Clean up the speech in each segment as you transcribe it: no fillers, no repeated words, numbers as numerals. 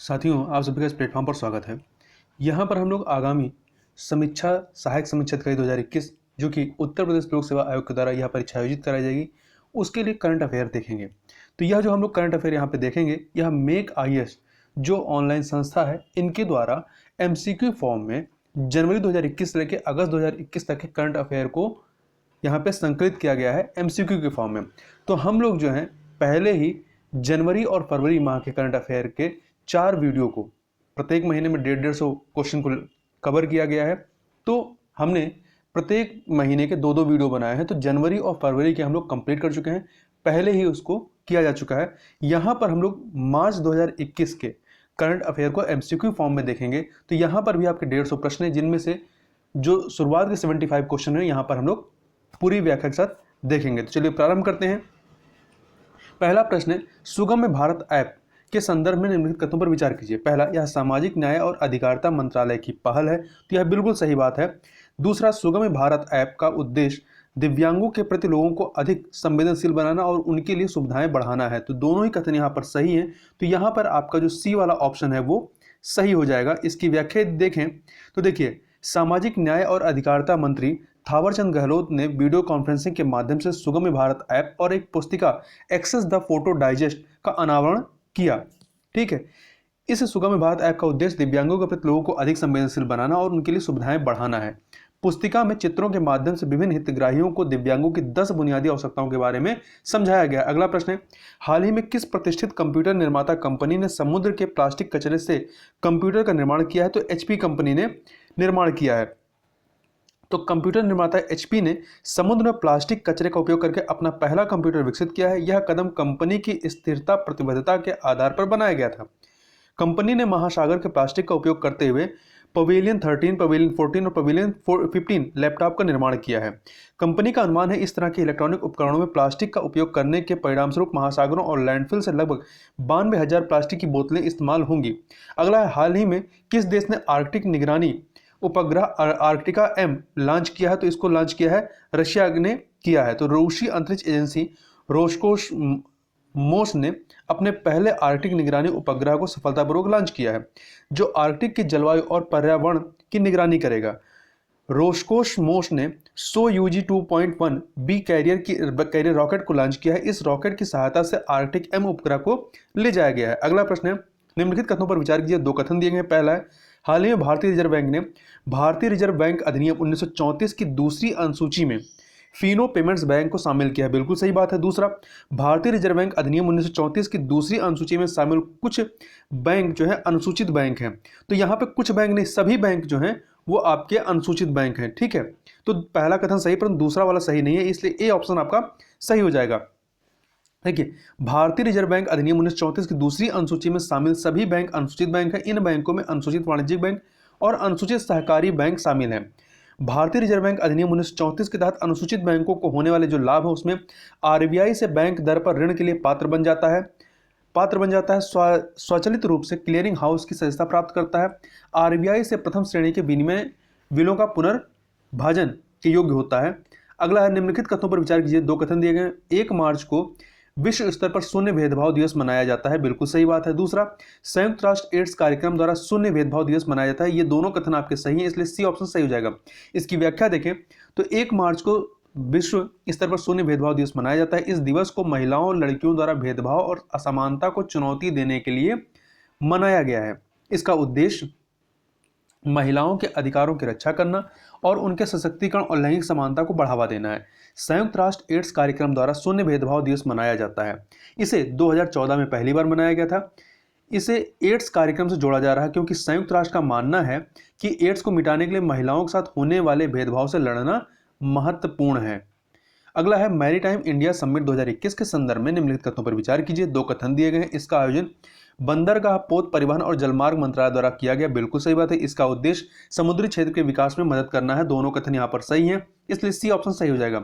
साथियों, आप सभी का इस प्लेटफॉर्म पर स्वागत है। यहाँ पर हम लोग आगामी समीक्षा सहायक समीक्षा अधिकारी 2021 जो कि उत्तर प्रदेश लोक सेवा आयोग के द्वारा यह परीक्षा आयोजित कराई जाएगी, उसके लिए करंट अफेयर देखेंगे। तो यह जो हम लोग करंट अफेयर यहाँ पे देखेंगे, यह मेक आईएएस जो ऑनलाइन संस्था है, इनके द्वारा एमसीक्यू फॉर्म में जनवरी 2021 से लेकर अगस्त 2021 तक के करंट अफेयर को यहाँ पे संकलित किया गया है एमसीक्यू के फॉर्म में। तो हम लोग जो है पहले ही जनवरी और फरवरी माह के करंट अफेयर के 4 वीडियो को प्रत्येक महीने में 150 क्वेश्चन को कवर किया गया है। तो हमने प्रत्येक महीने के 2-2 वीडियो बनाए हैं। तो जनवरी और फरवरी के हम लोग कंप्लीट कर चुके हैं, पहले ही उसको किया जा चुका है। यहाँ पर हम लोग मार्च 2021 के करंट अफेयर को एमसीक्यू फॉर्म में देखेंगे। तो यहाँ पर भी आपके 150 प्रश्न हैं, जिनमें से जो शुरुआत के 75 क्वेश्चन है यहाँ पर हम लोग पूरी व्याख्या के साथ देखेंगे। तो चलिए प्रारंभ करते हैं। पहला प्रश्न है, सुगम्य भारत ऐप के संदर्भ में निम्नलिखित कथनों पर विचार कीजिए। पहला, यह सामाजिक न्याय और अधिकारिता मंत्रालय की पहल है। तो यह बिल्कुल सही बात है। दूसरा, सुगम्य भारत ऐप का उद्देश्य दिव्यांगों के प्रति लोगों को अधिक संवेदनशील बनाना और उनके लिए सुविधाएं बढ़ाना है। तो दोनों ही कथन यहाँ पर सही हैं। तो यहाँ पर आपका जो सी वाला ऑप्शन है वो सही हो जाएगा। इसकी व्याख्या देखें तो देखिए, सामाजिक न्याय और अधिकारिता मंत्री थावरचंद गहलोत ने वीडियो कॉन्फ्रेंसिंग के माध्यम से सुगम्य भारत ऐप और एक पुस्तिका एक्सेस द फोटो डाइजेस्ट का अनावरण किया। ठीक है, इस सुगम्य भारत ऐप का उद्देश्य दिव्यांगों के प्रति लोगों को अधिक संवेदनशील बनाना और उनके लिए सुविधाएं बढ़ाना है। पुस्तिका में चित्रों के माध्यम से विभिन्न हितग्राहियों को दिव्यांगों की 10 बुनियादी आवश्यकताओं के बारे में समझाया गया। अगला प्रश्न है, हाल ही में किस प्रतिष्ठित कंप्यूटर निर्माता कंपनी ने समुद्र के प्लास्टिक कचरे से कंप्यूटर का निर्माण किया है? तो एचपी कंपनी ने निर्माण किया है। तो कंप्यूटर निर्माता एचपी ने समुद्र में प्लास्टिक कचरे का उपयोग करके अपना पहला कंप्यूटर विकसित किया है। यह कदम कंपनी की स्थिरता प्रतिबद्धता के आधार पर बनाया गया था। कंपनी ने महासागर के प्लास्टिक का उपयोग करते हुए पवेलियन 13, पवेलियन 14 और पवेलियन 15 लैपटॉप का निर्माण किया है। कंपनी का अनुमान है इस तरह के इलेक्ट्रॉनिक उपकरणों में प्लास्टिक का उपयोग करने के परिणामस्वरूप महासागरों और लैंडफिल से लगभग 92,000 प्लास्टिक की बोतलें इस्तेमाल होंगी। अगला है, हाल ही में किस देश ने आर्कटिक निगरानी उपग्रह आर्कटिका एम लॉन्च किया है? तो इसको लॉन्च किया है रशिया ने किया है। तो रूसी अंतरिक्ष एजेंसी रोस्कोसमोस ने अपने पहले आर्कटिक निगरानी उपग्रह को सफलतापूर्वक लॉन्च किया है, जो आर्कटिक की जलवायु और पर्यावरण की निगरानी करेगा। रोस्कोसमोस ने सोयूजी 2.1 बी कैरियर रॉकेट को लॉन्च किया है। इस रॉकेट की सहायता से आर्कटिक एम उपग्रह को ले जाया गया है। अगला प्रश्न है, निम्नलिखित कथनों पर विचार कीजिए। 2 कथन दिए गए हैं। पहला है, हाल ही में भारतीय रिजर्व बैंक ने भारतीय रिजर्व बैंक अधिनियम 1934 की दूसरी अनुसूची में फिनो पेमेंट्स बैंक को शामिल किया है। बिल्कुल सही बात है। दूसरा, भारतीय रिजर्व बैंक अधिनियम 1934 की दूसरी अनुसूची में शामिल कुछ बैंक जो है अनुसूचित बैंक हैं। तो यहाँ पे कुछ बैंक नहीं, सभी बैंक जो हैं वो आपके अनुसूचित बैंक हैं। ठीक है, तो पहला कथन सही परंतु दूसरा वाला सही नहीं है, इसलिए ए ऑप्शन आपका सही हो जाएगा। देखिए, भारतीय रिजर्व बैंक अधिनियम 1934 की दूसरी अनुसूची में शामिल सभी बैंक अनुसूचित बैंक हैं। इन बैंकों में अनुसूचित वाणिज्यिक बैंक और अनुसूचित सहकारी बैंक शामिल हैं। भारतीय रिजर्व बैंक अधिनियम 1934 के तहत अनुसूचित बैंकों को होने वाले जो लाभ है उसमें आरबीआई से बैंक दर पर ऋण के लिए पात्र बन जाता है, स्वचालित रूप से क्लियरिंग हाउस की सदस्यता प्राप्त करता है, आरबीआई से प्रथम श्रेणी के विनिमय बिलों का पुनर्भाजन के योग्य होता है। अगला है, निम्नलिखित कथनों पर विचार कीजिए। 2 कथन दिए गए। 1 मार्च को विश्व स्तर पर शून्य भेदभाव दिवस मनाया जाता है। बिल्कुल सही बात है। दूसरा, संयुक्त राष्ट्र एड्स कार्यक्रम द्वारा शून्य भेदभाव दिवस मनाया जाता है। ये दोनों कथन आपके सही हैं, इसलिए सी ऑप्शन सही हो जाएगा। इसकी व्याख्या देखें तो 1 मार्च को विश्व स्तर पर शून्य भेदभाव दिवस मनाया जाता है। इस दिवस को महिलाओं और लड़कियों द्वारा भेदभाव और असमानता को चुनौती देने के लिए मनाया गया है। इसका उद्देश्य महिलाओं के अधिकारों की रक्षा करना और उनके सशक्तिकरण और लैंगिक समानता को बढ़ावा देना है। संयुक्त राष्ट्र एड्स कार्यक्रम द्वारा शून्य भेदभाव दिवस मनाया जाता है। इसे 2014 में पहली बार मनाया गया था। इसे एड्स कार्यक्रम से जोड़ा जा रहा है क्योंकि संयुक्त राष्ट्र का मानना है कि एड्स को मिटाने के लिए महिलाओं के साथ होने वाले भेदभाव से लड़ना महत्वपूर्ण है। अगला है, मैरीटाइम इंडिया समिट 2021 के संदर्भ में निम्नलिखित कथनों पर विचार कीजिए। 2 कथन दिए गए हैं। इसका आयोजन बंदरगाह, पोत परिवहन और जलमार्ग मंत्रालय द्वारा किया गया। बिल्कुल सही बात है। इसका उद्देश्य समुद्री क्षेत्र के विकास में मदद करना है। दोनों कथन यहाँ पर सही हैं, इसलिए सी ऑप्शन सही हो जाएगा।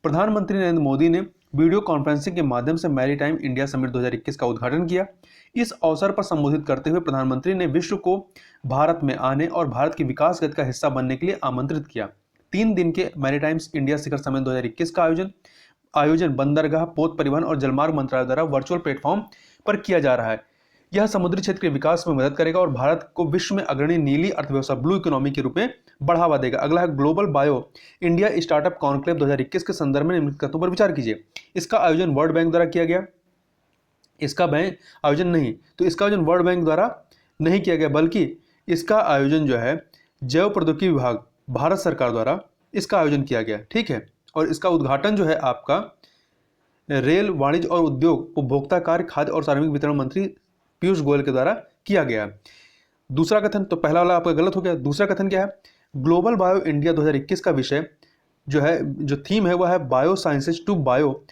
प्रधानमंत्री नरेंद्र मोदी ने वीडियो कॉन्फ्रेंसिंग के माध्यम से मैरीटाइम इंडिया समिट 2021 का उद्घाटन किया। इस अवसर पर संबोधित करते हुए प्रधानमंत्री ने विश्व को भारत में आने और भारत की विकास गति का हिस्सा बनने के लिए आमंत्रित किया। 3 दिन के मैरीटाइम्स इंडिया शिखर सम्मेलन 2021 का आयोजन बंदरगाह, पोत परिवहन और जलमार्ग मंत्रालय द्वारा वर्चुअल प्लेटफॉर्म पर किया जा रहा है। यह समुद्री क्षेत्र के विकास में मदद करेगा और भारत को विश्व में अग्रणी नीली अर्थव्यवस्था ब्लू इकोनॉमी के रूप में बढ़ावा देगा। अगला है global bio India startup conclave 2021 के संदर्भ में निम्नलिखित कथनों पर विचार कीजिए। इसका आयोजन वर्ल्ड बैंक द्वारा किया गया, इसका बैंक आयोजन नहीं, तो इसका आयोजन वर्ल्ड बैंक द्वारा नहीं किया गया, बल्कि इसका आयोजन जो है जैव प्रौद्योगिकी विभाग भारत सरकार द्वारा इसका आयोजन किया गया। ठीक है, और इसका उद्घाटन जो है आपका रेल वाणिज्य और उद्योग उपभोक्ता कार्य खाद्य और सार्वजनिक वितरण मंत्री पीयूष गोयल के द्वारा किया गया। दूसरा कथन, तो पहला वाला आपका गलत हो गया। दूसरा कथन क्या है, ग्लोबल बायो इंडिया 2021 का विषय जो है, जो थीम है वह है bio sciences to bio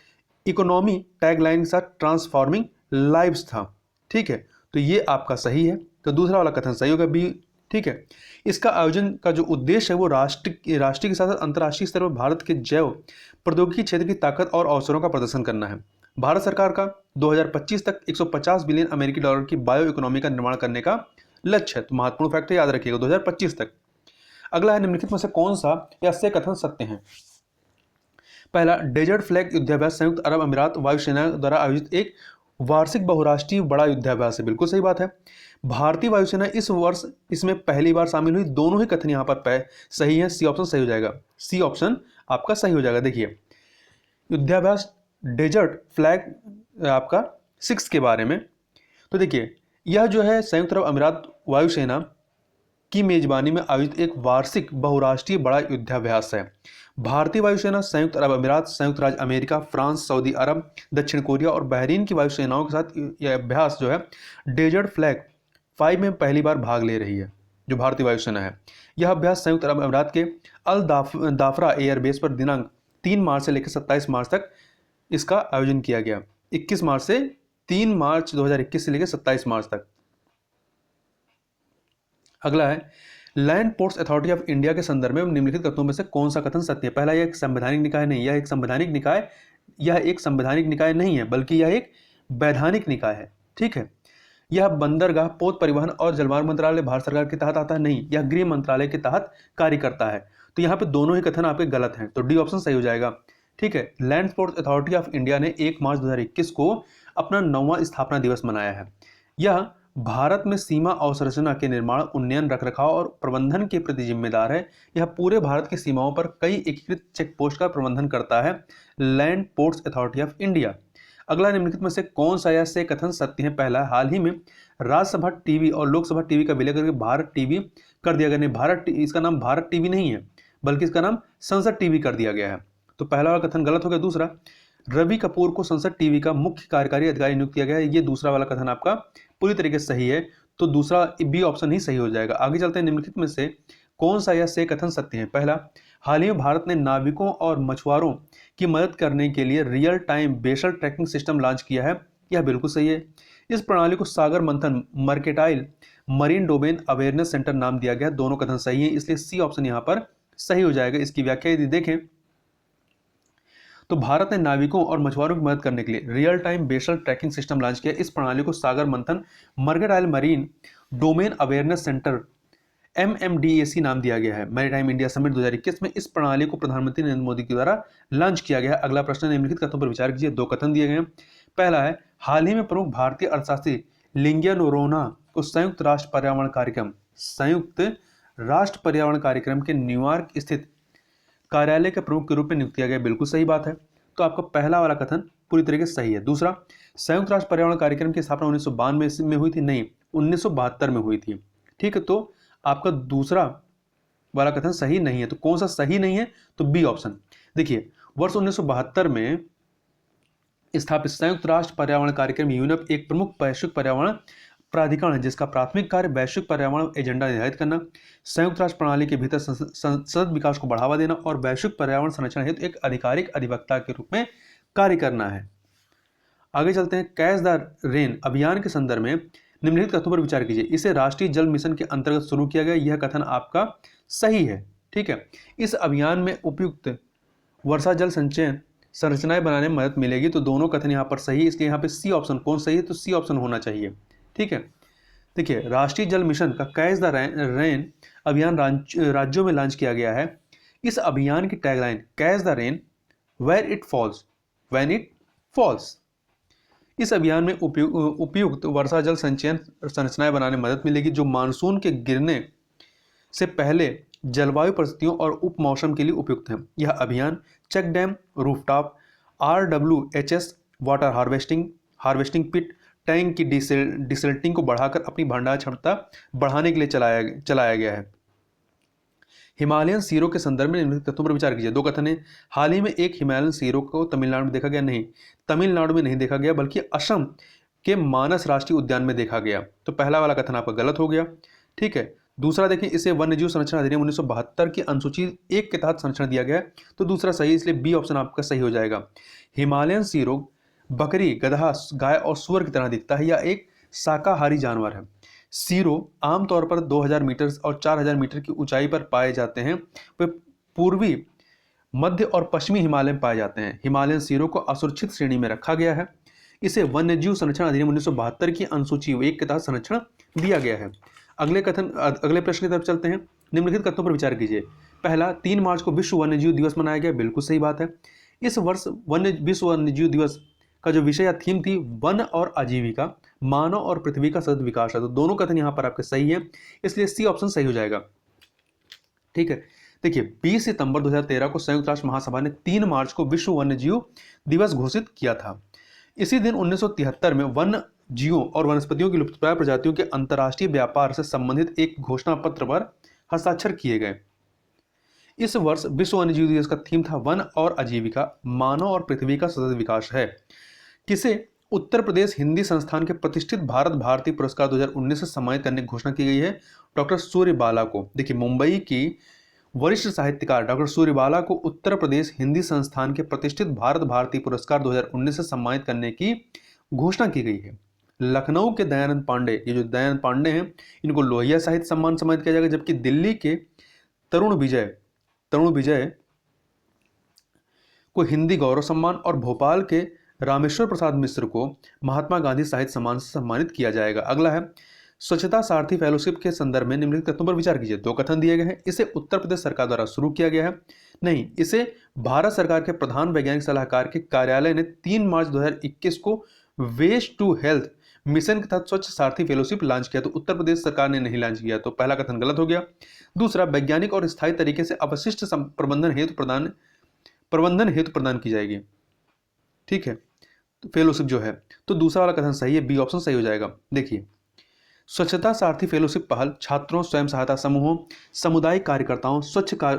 economy, tagline के साथ ट्रांसफॉर्मिंग लाइव्स था। ठीक है, तो ये आपका सही है, तो दूसरा वाला कथन सही होगा, बी। ठीक है, इसका आयोजन का जो उद्देश्य है वो राष्ट्रीय के साथ साथ अंतर्राष्ट्रीय स्तर पर भारत के जैव प्रौद्योगिकी क्षेत्र की ताकत और अवसरों का प्रदर्शन करना है। भारत सरकार का 2025 तक 150 बिलियन अमेरिकी डॉलर की बायो इकोनॉमी का निर्माण करने का लक्ष्य है। तो महत्वपूर्ण फैक्ट याद रखिएगा 2025 तक। अगला है निम्नलिखित में से कौन सा या से कथन सत्य है। पहला, डेजर्ट फ्लैग युद्धाभ्यास संयुक्त अरब अमीरात वायुसेना द्वारा आयोजित एक वार्षिक बहुराष्ट्रीय बड़ा युद्धाभ्यास है। बिल्कुल सही बात है। भारतीय वायुसेना इस वर्ष इसमें पहली बार शामिल हुई। दोनों ही कथन यहाँ पर सही है, सी ऑप्शन सही हो जाएगा, सी ऑप्शन आपका सही हो जाएगा। देखिए, युद्धाभ्यास डेजर्ट फ्लैग आपका 6 के बारे में, तो देखिए यह जो है संयुक्त अरब अमीरात वायुसेना की मेजबानी में आयोजित एक वार्षिक बहुराष्ट्रीय बड़ा युद्धाभ्यास है। भारतीय वायुसेना संयुक्त अरब अमीरात, संयुक्त राज्य अमेरिका, फ्रांस, सऊदी अरब, दक्षिण कोरिया और बहरीन की वायुसेनाओं के साथ यह अभ्यास जो है डेजर्ट फ्लैग 5 में पहली बार भाग ले रही है। जो भारतीय वायुसेना है, यह अभ्यास संयुक्त अरब अमीरात के अल दाफरा एयरबेस पर दिनांक 3 मार्च से लेकर 27 मार्च तक इसका आयोजन किया गया। 21 मार्च से 3 मार्च 2021 से लेकर 27 मार्च तक। अगला है land ports authority of India के संदर्भ में निम्नलिखित कथनों में से कौन सा कथन सत्य है। पहला, यह एक संवैधानिक निकाय नहीं, यह एक संवैधानिक निकाय नहीं है, बल्कि यह एक वैधानिक निकाय है। ठीक है, यह बंदरगाह, पोत परिवहन और जलमार्ग मंत्रालय भारत सरकार के तहत आता है, नहीं, यह गृह मंत्रालय के तहत कार्य करता है। तो यहाँ पे दोनों ही कथन आपके गलत हैं, तो डी ऑप्शन सही हो जाएगा। ठीक है, land ports authority of India ने 1 मार्च 2021 को अपना 9वां स्थापना दिवस मनाया है। यह भारत में सीमा अवसंरचना के निर्माण, उन्नयन, रखरखाव और प्रबंधन के प्रति जिम्मेदार है। यह पूरे भारत की सीमाओं पर कई एकीकृत चेक पोस्ट का प्रबंधन करता है, land ports authority of India. अगला निम्नलिखित में से कौन सा या से कथन सत्य है। पहला, हाल ही में राज्यसभा टीवी और लोकसभा टीवी का विलय करके भारत टीवी कर दिया गया। नहीं, इसका नाम भारत टीवी नहीं है, बल्कि इसका नाम संसद टीवी कर दिया गया है। तो पहला वाला कथन गलत हो गया। दूसरा, रवि कपूर को संसद टीवी का मुख्य कार्यकारी अधिकारी नियुक्त किया गया है। ये दूसरा वाला कथन आपका पूरी तरीके से सही है, तो दूसरा बी ऑप्शन ही सही हो जाएगा। आगे चलते हैं, निम्नलिखित में से कौन सा या से कथन सत्य है। पहला, हाल ही में भारत ने नाविकों और मछुआरों की मदद करने के लिए real time vessel tracking system launch किया है। यह बिल्कुल सही है। इस प्रणाली को Sagar Manthan mercantile marine domain awareness centre नाम दिया गया। दोनों कथन सही है, इसलिए सी ऑप्शन यहाँ पर सही हो जाएगा। इसकी व्याख्या यदि देखें तो भारत ने नाविकों और मछुआरों की मदद करने के लिए real time vessel tracking system launch किया। इस प्रणाली को Sagar Manthan mercantile marine domain awareness centre MMDAC नाम दिया गया है। मैरीटाइम इंडिया समिट 2021 में इस प्रणाली को प्रधानमंत्री नरेंद्र मोदी के द्वारा लॉन्च किया गया है। अगला प्रश्न, निम्नलिखित कथनों पर विचार कीजिए। 2 कथन दिए गए हैं। पहला है, हाल ही में प्रमुख भारतीय अर्थशास्त्री लिंगिया नोरोना को संयुक्त राष्ट्र पर्यावरण कार्यक्रम के न्यूयॉर्क स्थित कार्यालय के प्रमुख के रूप में नियुक्त किया गया। बिल्कुल सही बात है, तो आपका पहला वाला कथन पूरी तरीके से सही है। दूसरा, संयुक्त राष्ट्र पर्यावरण कार्यक्रम की स्थापना 1992 में हुई थी, नहीं 1972 में हुई थी। ठीक है, तो आपका दूसरा वाला कथन सही नहीं है। तो कौन सा सही नहीं है, तो बी ऑप्शन। देखिए, वर्ष 1972 में स्थापित संयुक्त राष्ट्र पर्यावरण कार्यक्रम यूनेप एक प्रमुख वैश्विक पर्यावरण प्राधिकरण है, जिसका प्राथमिक कार्य वैश्विक पर्यावरण एजेंडा निर्धारित करना, संयुक्त राष्ट्र प्रणाली के भीतर सतत विकास को बढ़ावा देना और वैश्विक पर्यावरण संरक्षण हेतु एक आधिकारिक अधिवक्ता के रूप में कार्य करना है। आगे चलते हैं, कैच द रेन अभियान के संदर्भ में निम्नलिखित कथनों पर विचार कीजिए। इसे राष्ट्रीय जल मिशन के अंतर्गत शुरू किया गया। यह कथन आपका सही है। ठीक है, इस अभियान में उपयुक्त वर्षा जल संचयन संरचनाएं बनाने में मदद मिलेगी। तो दोनों कथन यहाँ पर सही, इसलिए यहाँ पे सी ऑप्शन कौन सही है, तो सी ऑप्शन होना चाहिए। ठीक है, देखिए, राष्ट्रीय जल मिशन का कैच द रेन अभियान राज्यों में लॉन्च किया गया है। इस अभियान की tagline catch the rain where it falls when it falls. इस अभियान में उपयुक्त वर्षा जल संचयन संरचनाएं बनाने में मदद मिलेगी जो मानसून के गिरने से पहले जलवायु परिस्थितियों और उपमौसम के लिए उपयुक्त है। यह अभियान check dam, rooftop, RWHS, water harvesting pit, tank की डिसल्टिंग को बढ़ाकर अपनी भंडार क्षमता बढ़ाने के लिए चलाया गया है। हिमालयन सीरो के संदर्भ में निम्नलिखित तथ्यों पर विचार कीजिए। दो कथन है। हाल ही में एक हिमालयन सीरो को तमिलनाडु में देखा गया। नहीं, तमिलनाडु में नहीं देखा गया बल्कि असम के मानस राष्ट्रीय उद्यान में देखा गया। तो पहला वाला कथन आपका गलत हो गया। ठीक है, दूसरा देखिए, इसे वन्यजीव संरक्षण अधिनियम 1972 की अनुसूची 1 के तहत संरक्षण दिया गया है। तो दूसरा सही, इसलिए बी ऑप्शन आपका सही हो जाएगा। हिमालयन सीरो बकरी, गधा, गाय और सुअर की तरह दिखता है। यह एक शाकाहारी जानवर है। सीरो आमतौर पर 2000 मीटर और 4000 मीटर की ऊंचाई पर पाए जाते हैं। वे पूर्वी, मध्य और पश्चिमी हिमालय में पाए जाते हैं। हिमालयन सीरो को असुरक्षित श्रेणी में रखा गया है। इसे वन्यजीव संरक्षण अधिनियम 1972 की अनुसूची 1 के तहत संरक्षण दिया गया है। अगले प्रश्न की तरफ चलते हैं। निम्नलिखित कथनों पर विचार कीजिए। पहला, 3 मार्च को विश्व वन्यजीव दिवस मनाया गया। बिल्कुल सही बात है। इस वर्ष विश्व वन्यजीव दिवस का जो विषय या थीम थी, वन और आजीविका, मानव और पृथ्वी का सतत विकास है। तो दोनों कथन यहां पर आपके सही है, इसलिए सी ऑप्शन सही हो जाएगा। ठीक है, देखिए 20 सितंबर 2013 को संयुक्त राष्ट्र महासभा ने 3 मार्च को विश्व वन्यजीव दिवस घोषित किया था। इसी दिन 1973 में वन्य जीवों और वनस्पतियों की लुप्तप्राय प्रजातियों के अंतर्राष्ट्रीय व्यापार से संबंधित एक घोषणा पत्र पर हस्ताक्षर किए गए। इस वर्ष विश्व वन्यजीव दिवस का थीम था वन और आजीविका, मानव और पृथ्वी का सतत विकास है। किसे उत्तर प्रदेश हिंदी संस्थान के प्रतिष्ठित भारत भारती पुरस्कार 2019 से सम्मानित करने की घोषणा की गई है। डॉक्टर सूर्यबाला को। देखिए, मुंबई की वरिष्ठ साहित्यकार डॉक्टर सूर्यबाला को उत्तर प्रदेश हिंदी संस्थान के प्रतिष्ठित भारत भारती पुरस्कार 2019 से सम्मानित करने की घोषणा की गई है। लखनऊ के दयानंद पांडे, ये जो दयानंद पांडे हैं, इनको लोहिया साहित्य सम्मान सम्मानित किया जाएगा। जबकि दिल्ली के तरुण विजय को हिंदी गौरव सम्मान और भोपाल के रामेश्वर प्रसाद मिश्र को महात्मा गांधी साहित्य सम्मान से सम्मानित किया जाएगा। अगला है, स्वच्छता सारथी फेलोशिप के संदर्भ में निम्नलिखित तथ्यों पर विचार कीजिए। 2 कथन दिए गए हैं। इसे उत्तर प्रदेश सरकार द्वारा शुरू किया गया है। नहीं, इसे भारत सरकार के प्रधान वैज्ञानिक सलाहकार के कार्यालय ने 3 मार्च 2021 को वेस्ट टू हेल्थ मिशन के तहत स्वच्छ सारथी फेलोशिप लॉन्च किया। तो उत्तर प्रदेश सरकार ने नहीं लॉन्च किया। तो पहला कथन गलत हो गया। दूसरा, वैज्ञानिक और स्थायी तरीके से अपशिष्ट प्रबंधन हेतु प्रदान की जाएगी। ठीक है, तो फेलोशिप जो है, तो दूसरा वाला कथन सही है, बी ऑप्शन सही हो जाएगा। देखिए, स्वच्छता सारथी फेलोशिप पहल छात्रों, स्वयं सहायता समूहों, सामुदायिक कार्यकर्ताओं, स्वच्छता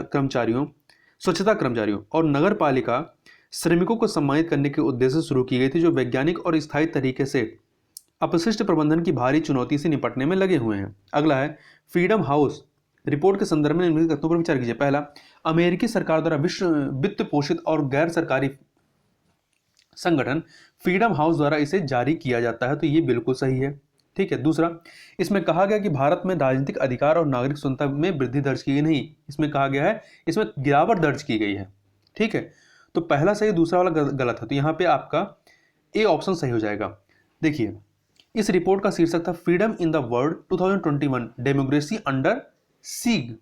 कर्मचारियों और नगर पालिका श्रमिकों को सम्मानित करने के उद्देश्य से शुरू की गई थी, जो वैज्ञानिक और स्थायी तरीके से अपशिष्ट प्रबंधन की भारी चुनौती से निपटने में लगे हुए हैं। अगला है, फ्रीडम हाउस रिपोर्ट के संदर्भ में निम्नलिखित तथ्यों पर विचार कीजिए। पहला, अमेरिकी सरकार द्वारा विश्व वित्त पोषित और गैर सरकारी संगठन फ्रीडम हाउस द्वारा इसे जारी किया जाता है। तो ये बिल्कुल सही है। ठीक है, दूसरा, इसमें कहा गया कि भारत में राजनीतिक अधिकार और नागरिक स्वतंत्रता में वृद्धि दर्ज की गई। नहीं, इसमें कहा गया है इसमें गिरावट दर्ज की गई है। ठीक है, तो पहला सही, दूसरा वाला गलत है। तो यहाँ पे आपका ए ऑप्शन सही हो जाएगा। देखिए, इस रिपोर्ट का शीर्षक था freedom in the world 2021 democracy under siege.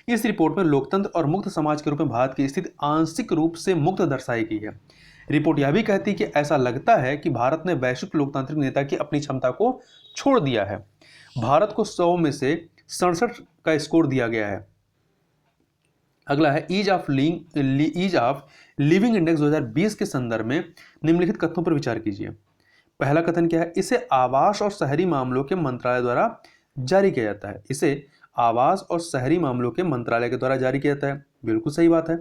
इस रिपोर्ट में लोकतंत्र और मुक्त समाज के रूप में भारत की स्थिति आंशिक रूप से मुक्त दर्शाई गई है। रिपोर्ट यह भी कहती है कि ऐसा लगता है कि भारत ने वैश्विक लोकतांत्रिक नेता की अपनी क्षमता को छोड़ दिया है। भारत को 100 में से 67 का स्कोर दिया गया है। अगला है, ईज ऑफ लिविंग इंडेक्स 2020 के संदर्भ में निम्नलिखित कथनों पर विचार कीजिए। पहला कथन क्या है, इसे आवास और शहरी मामलों के मंत्रालय द्वारा जारी किया जाता है। इसे आवास और शहरी मामलों के मंत्रालय के द्वारा जारी किया जाता है। बिल्कुल सही बात है।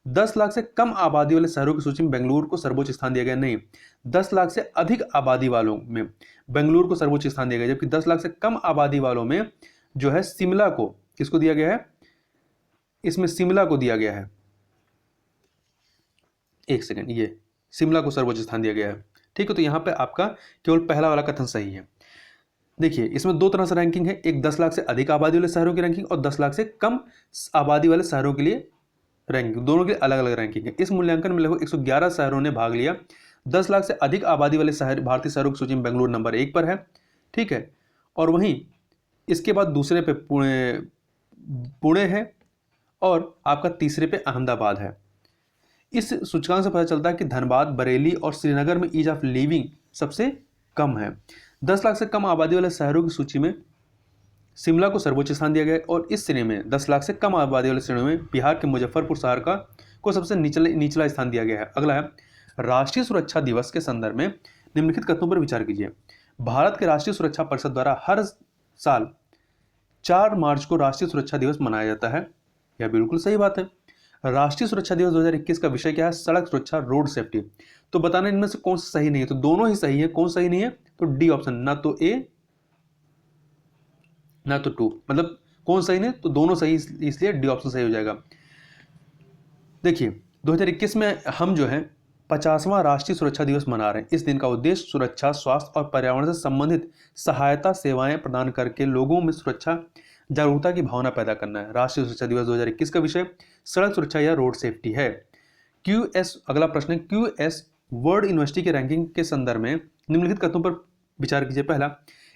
10 लाख से कम आबादी वाले शहरों की सूची में बेंगलुरु को सर्वोच्च स्थान दिया गया। नहीं, 10 लाख से अधिक आबादी वालों में बेंगलुरु को सर्वोच्च स्थान दिया गया, जबकि 10 लाख से कम आबादी वालों में जो है शिमला को, किसको दिया गया है, इसमें शिमला को दिया गया है। एक सेकंड, ये शिमला को सर्वोच्च स्थान दिया गया है। ठीक है, तो यहां पे आपका केवल पहला वाला कथन सही है। देखिए, इसमें 2 तरह से रैंकिंग है, एक 10 लाख से अधिक आबादी वाले शहरों की रैंकिंग और 10 लाख से कम आबादी वाले शहरों के लिए रैंकिंग, दोनों के लिए अलग अलग रैंकिंग है। इस मूल्यांकन में लगभग 111 शहरों ने भाग लिया। 10 लाख से अधिक आबादी वाले शहर भारतीय शहरों की सूची में बेंगलुरु नंबर 1 पर है। ठीक है, और वहीं इसके बाद दूसरे पे पुणे है और आपका तीसरे पे अहमदाबाद है। इस सूचकांक से पता चलता है कि धनबाद, बरेली और श्रीनगर में ईज ऑफ लिविंग सबसे कम है। 10 लाख से कम आबादी वाले शहरों की सूची में शिमला को सर्वोच्च स्थान दिया गया है और इस श्रेणी में 10 लाख से कम आबादी वाले श्रेणी में बिहार के मुजफ्फरपुर शहर का को सबसे निचला स्थान दिया गया है। अगला है राष्ट्रीय सुरक्षा दिवस के संदर्भ में निम्नलिखित कथनों पर विचार कीजिए। भारत के राष्ट्रीय सुरक्षा परिषद द्वारा हर साल 4 मार्च को राष्ट्रीय सुरक्षा दिवस मनाया जाता है। यह बिल्कुल सही बात है। राष्ट्रीय सुरक्षा दिवस 2021 का विषय क्या है? सड़क सुरक्षा, रोड सेफ्टी। तो बताना इनमें से कौन सा सही नहीं है, तो दोनों ही सही है। कौन सही नहीं है? तो डी ऑप्शन, ना तो ए ना तो टू, मतलब कौन सही नहीं, तो दोनों सही, इसलिए डी ऑप्शन सही हो जाएगा। देखिए 2021 में हम जो है 50वां राष्ट्रीय सुरक्षा दिवस मना रहे हैं। इस दिन का उद्देश्य सुरक्षा, स्वास्थ्य और पर्यावरण से संबंधित सहायता सेवाएं प्रदान करके लोगों में सुरक्षा जागरूकता की भावना पैदा करना है। राष्ट्रीय सुरक्षा दिवस 2021 का विषय सड़क सुरक्षा या रोड सेफ्टी है। QS, अगला प्रश्न है, QS वर्ल्ड यूनिवर्सिटी के रैंकिंग के संदर्भ में निम्नलिखित कथनों पर विचार कीजिए। पहला,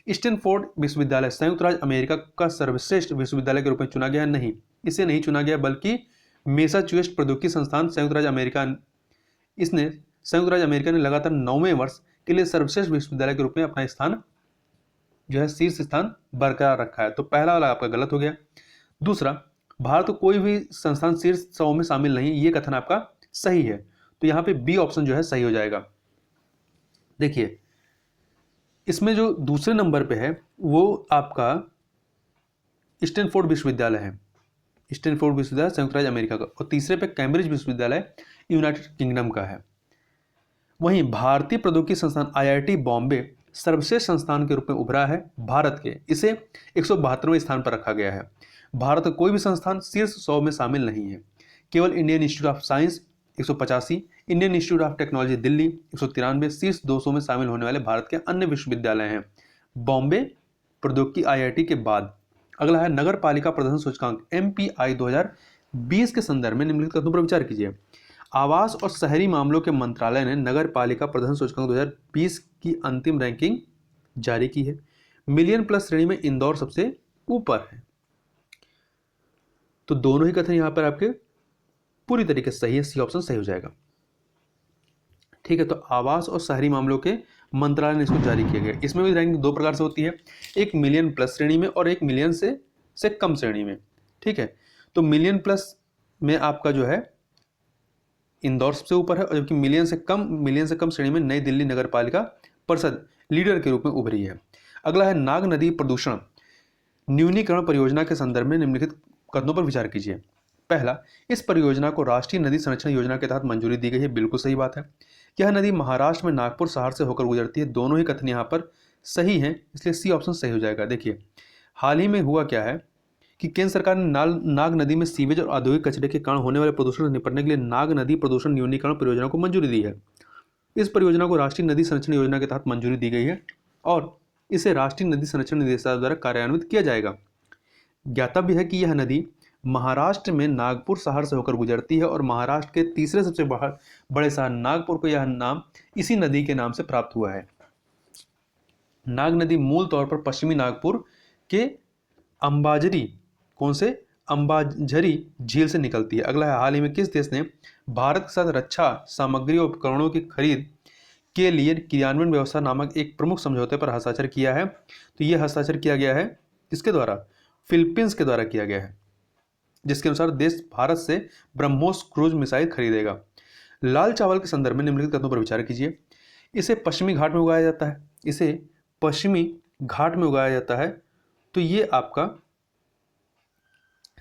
स्टैनफोर्ड विश्वविद्यालय संयुक्त राज्य अमेरिका का सर्वश्रेष्ठ विश्वविद्यालय के रूप में चुना गया है। नहीं, इसे नहीं चुना गया, बल्कि मैसाचुसेट्स प्रौद्योगिकी संस्थान संयुक्त राज्य अमेरिका, इसने संयुक्त राज्य अमेरिका ने लगातार 9वें वर्ष के लिए सर्वश्रेष्ठ विश्वविद्यालय के रूप में अपना स्थान जो है शीर्ष स्थान बरकरार रखा है। तो पहला वाला आपका गलत हो गया। दूसरा, भारत को कोई भी संस्थान शीर्ष 100 में शामिल नहीं, ये कथन आपका सही है। तो यहाँ पे बी ऑप्शन जो है सही हो जाएगा। देखिए इसमें जो दूसरे नंबर पे है वो आपका स्टैनफोर्ड विश्वविद्यालय है, स्टैनफोर्ड विश्वविद्यालय संयुक्त राज्य अमेरिका का, और तीसरे पे कैम्ब्रिज विश्वविद्यालय यूनाइटेड किंगडम का है। वहीं भारतीय प्रौद्योगिकी संस्थान IIT बॉम्बे सर्वश्रेष्ठ संस्थान के रूप में उभरा है भारत के, इसे 172वें स्थान पर रखा गया है। भारत का कोई भी संस्थान शीर्ष 100 में शामिल नहीं है। केवल Indian institute of science 185, Indian institute of technology Delhi 193 शीर्ष 200 में शामिल होने वाले भारत के अन्य विश्वविद्यालय हैं, बॉम्बे प्रौद्योगिकी IIT के बाद। अगला है नगर पालिका प्रदर्शन सूचकांक MPI 2020 के संदर्भ में निम्नलिखित कथनों पर विचार कीजिए। आवास और शहरी मामलों के मंत्रालय ने नगर पालिका प्रदर्शन सूचकांक 2020 की अंतिम रैंकिंग जारी की है। मिलियन प्लस श्रेणी में इंदौर सबसे ऊपर है। तो दोनों ही कथन यहां पर आपके पूरी तरीके से सही है, सी ऑप्शन सही हो जाएगा। ठीक है, तो आवास और शहरी मामलों के मंत्रालय ने इसको जारी किया गया। इसमें भी रैंकिंग दो प्रकार से होती है, एक मिलियन प्लस श्रेणी में और एक मिलियन से कम श्रेणी में। ठीक है, तो मिलियन प्लस में आपका जो है इंदौर सबसे ऊपर है, और जबकि मिलियन से कम श्रेणी में नई दिल्ली नगर पालिका परिषद लीडर के रूप में उभरी है। अगला है नाग नदी प्रदूषण न्यूनीकरण परियोजना के संदर्भ में निम्नलिखित कथनों पर विचार कीजिए। पहला, इस परियोजना को राष्ट्रीय नदी संरक्षण योजना के तहत मंजूरी दी गई है। बिल्कुल सही बात है। यह नदी महाराष्ट्र में नागपुर शहर से होकर गुजरती है। दोनों ही कथन यहाँ पर सही हैं, इसलिए सी ऑप्शन सही हो जाएगा। देखिए हाल ही में हुआ क्या है कि केंद्र सरकार ने नाग नदी में सीवेज और औद्योगिक कचरे के कारण होने वाले प्रदूषण से निपटने के लिए नाग नदी प्रदूषण न्यूनीकरण परियोजना को मंजूरी दी है। इस परियोजना को राष्ट्रीय नदी संरक्षण योजना के तहत मंजूरी दी गई है और इसे राष्ट्रीय नदी संरक्षण निदेशालय द्वारा कार्यान्वित किया जाएगा। ज्ञातव्य है कि यह नदी महाराष्ट्र में नागपुर शहर से होकर गुजरती है और महाराष्ट्र के तीसरे सबसे बड़े शहर नागपुर को यह नाम इसी नदी के नाम से प्राप्त हुआ है। नाग नदी मूल तौर पर पश्चिमी नागपुर के अंबाझरी झील से निकलती है। अगला है, हाल ही में किस देश ने भारत के साथ रक्षा सामग्री और उपकरणों की खरीद के लिए क्रियान्वयन व्यवस्था नामक एक प्रमुख समझौते पर हस्ताक्षर किया है? तो यह हस्ताक्षर किया गया है किसके द्वारा? फिलीपींस के द्वारा किया गया है, जिसके अनुसार देश भारत से ब्रह्मोस क्रूज मिसाइल खरीदेगा। लाल चावल के संदर्भ में निम्नलिखित कथनों पर विचार कीजिए। इसे पश्चिमी घाट में उगाया जाता है, तो ये आपका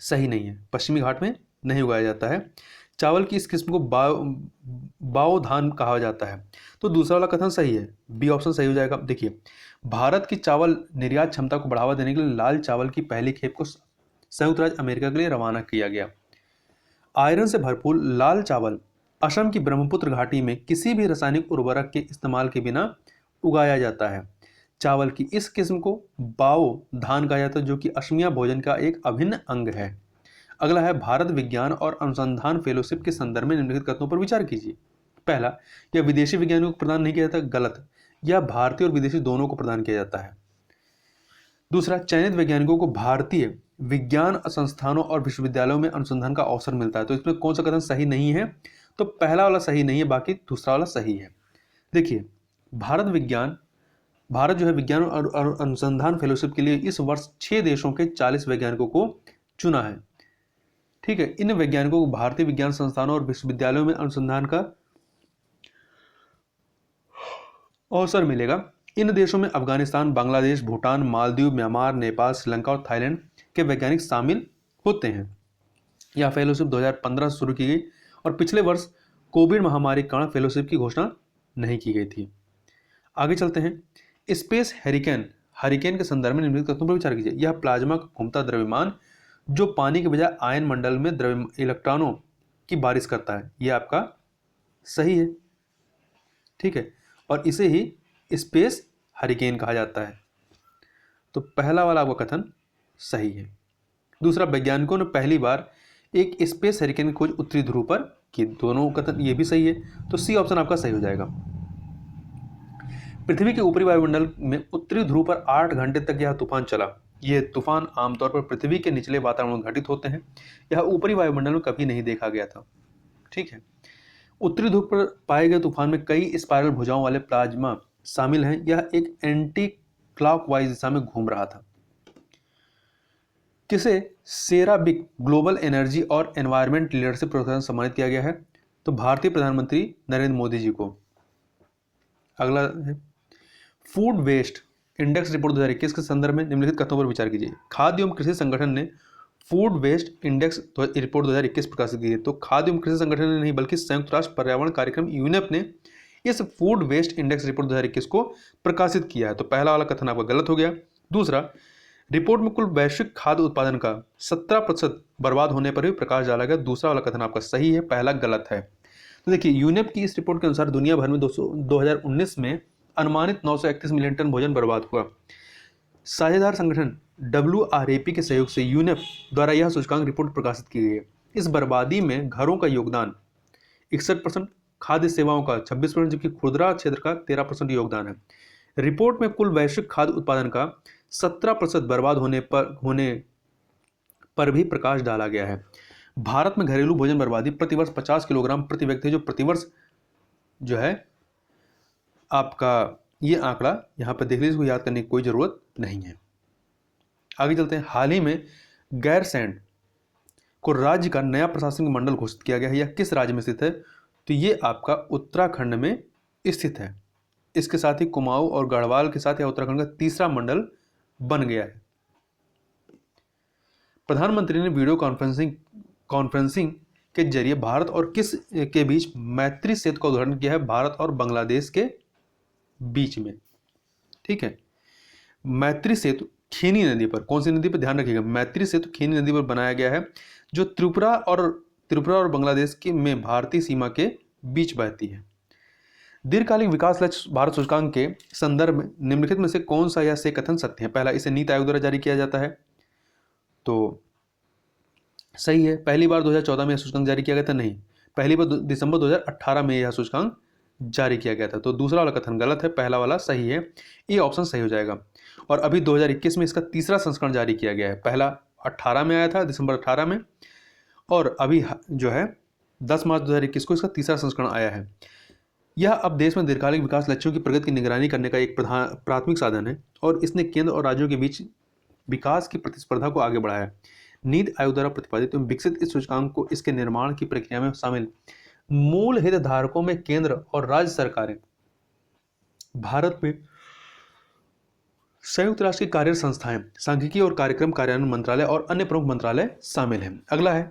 सही नहीं है, पश्चिमी घाट में नहीं उगाया जाता है। चावल की इस किस्म को बाओ धान कहा जाता है, तो दूसरा वाला कथन सही है, बी ऑप्शन सही हो जाएगा। देखिए भारत की चावल निर्यात क्षमता को बढ़ावा देने के लिए लाल चावल की पहली खेप को संयुक्त राज्य अमेरिका के लिए रवाना किया गया। आयरन से भरपूर लाल चावल असम की ब्रह्मपुत्र घाटी में किसी भी रासायनिक उर्वरक के इस्तेमाल के बिना उगाया जाता है। चावल की इस किस्म को बाओ धान कहा जाता है, जो कि असमिया भोजन का एक अभिन्न अंग है। अगला है, भारत विज्ञान और अनुसंधान फेलोशिप के संदर्भ में निम्नलिखित कथनों पर विचार कीजिए। पहला, यह विदेशी वैज्ञानिकों को प्रदान नहीं किया जाता, गलत। यह भारतीय और विदेशी दोनों को प्रदान किया जाता है। दूसरा, चयनित वैज्ञानिकों को भारतीय विज्ञान संस्थानों और विश्वविद्यालयों में अनुसंधान का अवसर मिलता है। तो इसमें कौन सा कथन सही नहीं है? तो पहला वाला सही नहीं है, बाकी दूसरा वाला सही है। देखिए भारत जो है विज्ञान और अनुसंधान फेलोशिप के लिए इस वर्ष 6 देशों के 40 वैज्ञानिकों को चुना है। ठीक है, इन वैज्ञानिकों को भारतीय विज्ञान संस्थानों और विश्वविद्यालयों में अनुसंधान का अवसर मिलेगा। इन देशों में अफगानिस्तान, बांग्लादेश, भूटान, मालदीव, म्यांमार, नेपाल, श्रीलंका और थाईलैंड के वैज्ञानिक शामिल होते हैं। यह फेलोशिप 2015 से शुरू की गई और पिछले वर्ष कोविड महामारी के कारण फेलोशिप की घोषणा नहीं की गई थी। आगे चलते हैं। स्पेस हरिकेन के संदर्भ में निम्नलिखित तथ्यों पर विचार कीजिए। यह प्लाज्मा का घूमता द्रव्यमान जो पानी के बजाय आयन मंडल में इलेक्ट्रॉनों की बारिश करता है, यह आपका सही है। ठीक है, और इसे ही स्पेस हरिकेन कहा जाता है। तो पहला वाला आपका कथन सही है। दूसरा, वैज्ञानिकों ने पहली बार एक स्पेस हरिकेन की खोज उत्तरी ध्रुव पर की। दोनों कथन ये भी सही है, तो सी ऑप्शन आपका सही हो जाएगा। पृथ्वी के ऊपरी वायुमंडल में उत्तरी ध्रुव पर 8 घंटे तक यह तूफान चला। यह तूफान आमतौर पर पृथ्वी के निचले वातावरण में घटित होते हैं। यह ऊपरी वायुमंडल में कभी नहीं देखा गया था। ठीक है, उत्तरी ध्रुव पर पाए गए तूफान में कई स्पाइरल भुजाओं वाले प्लाज्मा शामिल हैं। यह एक एंटी क्लॉकवाइज दिशा में घूम रहा था। किसे सेराबिक ग्लोबल एनर्जी और एनवायरमेंट लीडरशिप पुरस्कार से सम्मानित किया गया है? तो भारतीय प्रधानमंत्री नरेंद्र मोदी जी को। अगला है फूड वेस्ट इंडेक्स रिपोर्ट 2021 के संदर्भ में निम्नलिखित कथनों पर विचार कीजिए। खाद्य एवं कृषि संगठन ने फूड वेस्ट इंडेक्स रिपोर्ट 2021 प्रकाशित की है। तो खाद्य एवं कृषि संगठन ने नहीं, बल्कि संयुक्त राष्ट्र पर्यावरण कार्यक्रम यूनेप ने इस फूड वेस्ट इंडेक्स रिपोर्ट 2021 को प्रकाशित किया है। तो पहला वाला कथन आपका गलत हो गया। दूसरा, रिपोर्ट में कुल वैश्विक खाद्य उत्पादन का 17% बर्बाद होने पर भी प्रकाश डाला गया। दूसरा वाला कथन आपका सही है, पहला गलत है। तो देखिए, यूनेप की इस रिपोर्ट के अनुसार दुनिया भर में 2019 में अनुमानित 931 मिलियन टन भोजन बर्बाद हुआ। साझेदार संगठन WRAP के सहयोग से यूनेप द्वारा यह सूचकांक रिपोर्ट प्रकाशित की गई है। इस बर्बादी में घरों का योगदान 61%, खाद्य सेवाओं का 26%, जबकि खुदरा क्षेत्र का 13% योगदान है। रिपोर्ट में कुल वैश्विक खाद्य उत्पादन का 17% बर्बाद होने पर भी प्रकाश डाला गया है। भारत में घरेलू भोजन बर्बादी प्रतिवर्ष 50 किलोग्राम प्रति व्यक्ति है, जो प्रतिवर्ष जो है आपका ये आंकड़ा यहाँ पर देख लीजिए, इसको याद करने की कोई ज़रूरत नहीं है। आगे चलते हैं। हाल ही में गैरसैंण को राज्य का नया प्रशासनिक मंडल घोषित किया गया है। यह किस राज्य में स्थित है? तो ये आपका उत्तराखंड में स्थित है। इसके साथ ही कुमाऊं और गढ़वाल के साथ यह उत्तराखंड का तीसरा मंडल बन गया है। प्रधानमंत्री ने वीडियो कॉन्फ्रेंसिंग के जरिए भारत और किस के बीच मैत्री सेतु का उद्घाटन किया है? भारत और बांग्लादेश के बीच में। ठीक है, मैत्री सेतु खीनी नदी पर, कौन सी नदी पर ध्यान रखिएगा, मैत्री सेतु खीनी नदी पर बनाया गया है, जो त्रिपुरा और बांग्लादेश के में भारतीय सीमा के बीच बहती है। दीर्घकालिक विकास लक्ष्य भारत सूचकांक के संदर्भ में निम्नलिखित में से कौन सा या से कथन सत्य है? पहला, इसे नीति आयोग द्वारा जारी किया जाता है, तो सही है। पहली बार 2014 में यह सूचकांक जारी किया गया था, नहीं, पहली बार दिसंबर 2018 में यह सूचकांक जारी किया गया था। तो दूसरा वाला कथन गलत है, पहला वाला सही है, ये ऑप्शन सही हो जाएगा। और अभी 2021 में इसका तीसरा संस्करण जारी किया गया है। पहला 18 में आया था, दिसंबर 18 में, और अभी जो है 10 मार्च 2021 को इसका तीसरा संस्करण आया है। यह अब देश में दीर्घकालिक विकास लक्ष्यों की प्रगति की निगरानी करने का एक प्राथमिक साधन है, और इसने केंद्र और राज्यों के बीच विकास की प्रतिस्पर्धा को आगे बढ़ाया। नीति आयोग द्वारा प्रतिपादित एवं विकसित इस सूचकांक को इसके निर्माण की प्रक्रिया में शामिल मूल हितधारकों में केंद्र और राज्य सरकारें, भारत में संयुक्त राष्ट्र की कार्यरत संस्थाएं, सांख्यिकी और कार्यक्रम कार्यान्वयन मंत्रालय और अन्य प्रमुख मंत्रालय शामिल हैं। अगला है,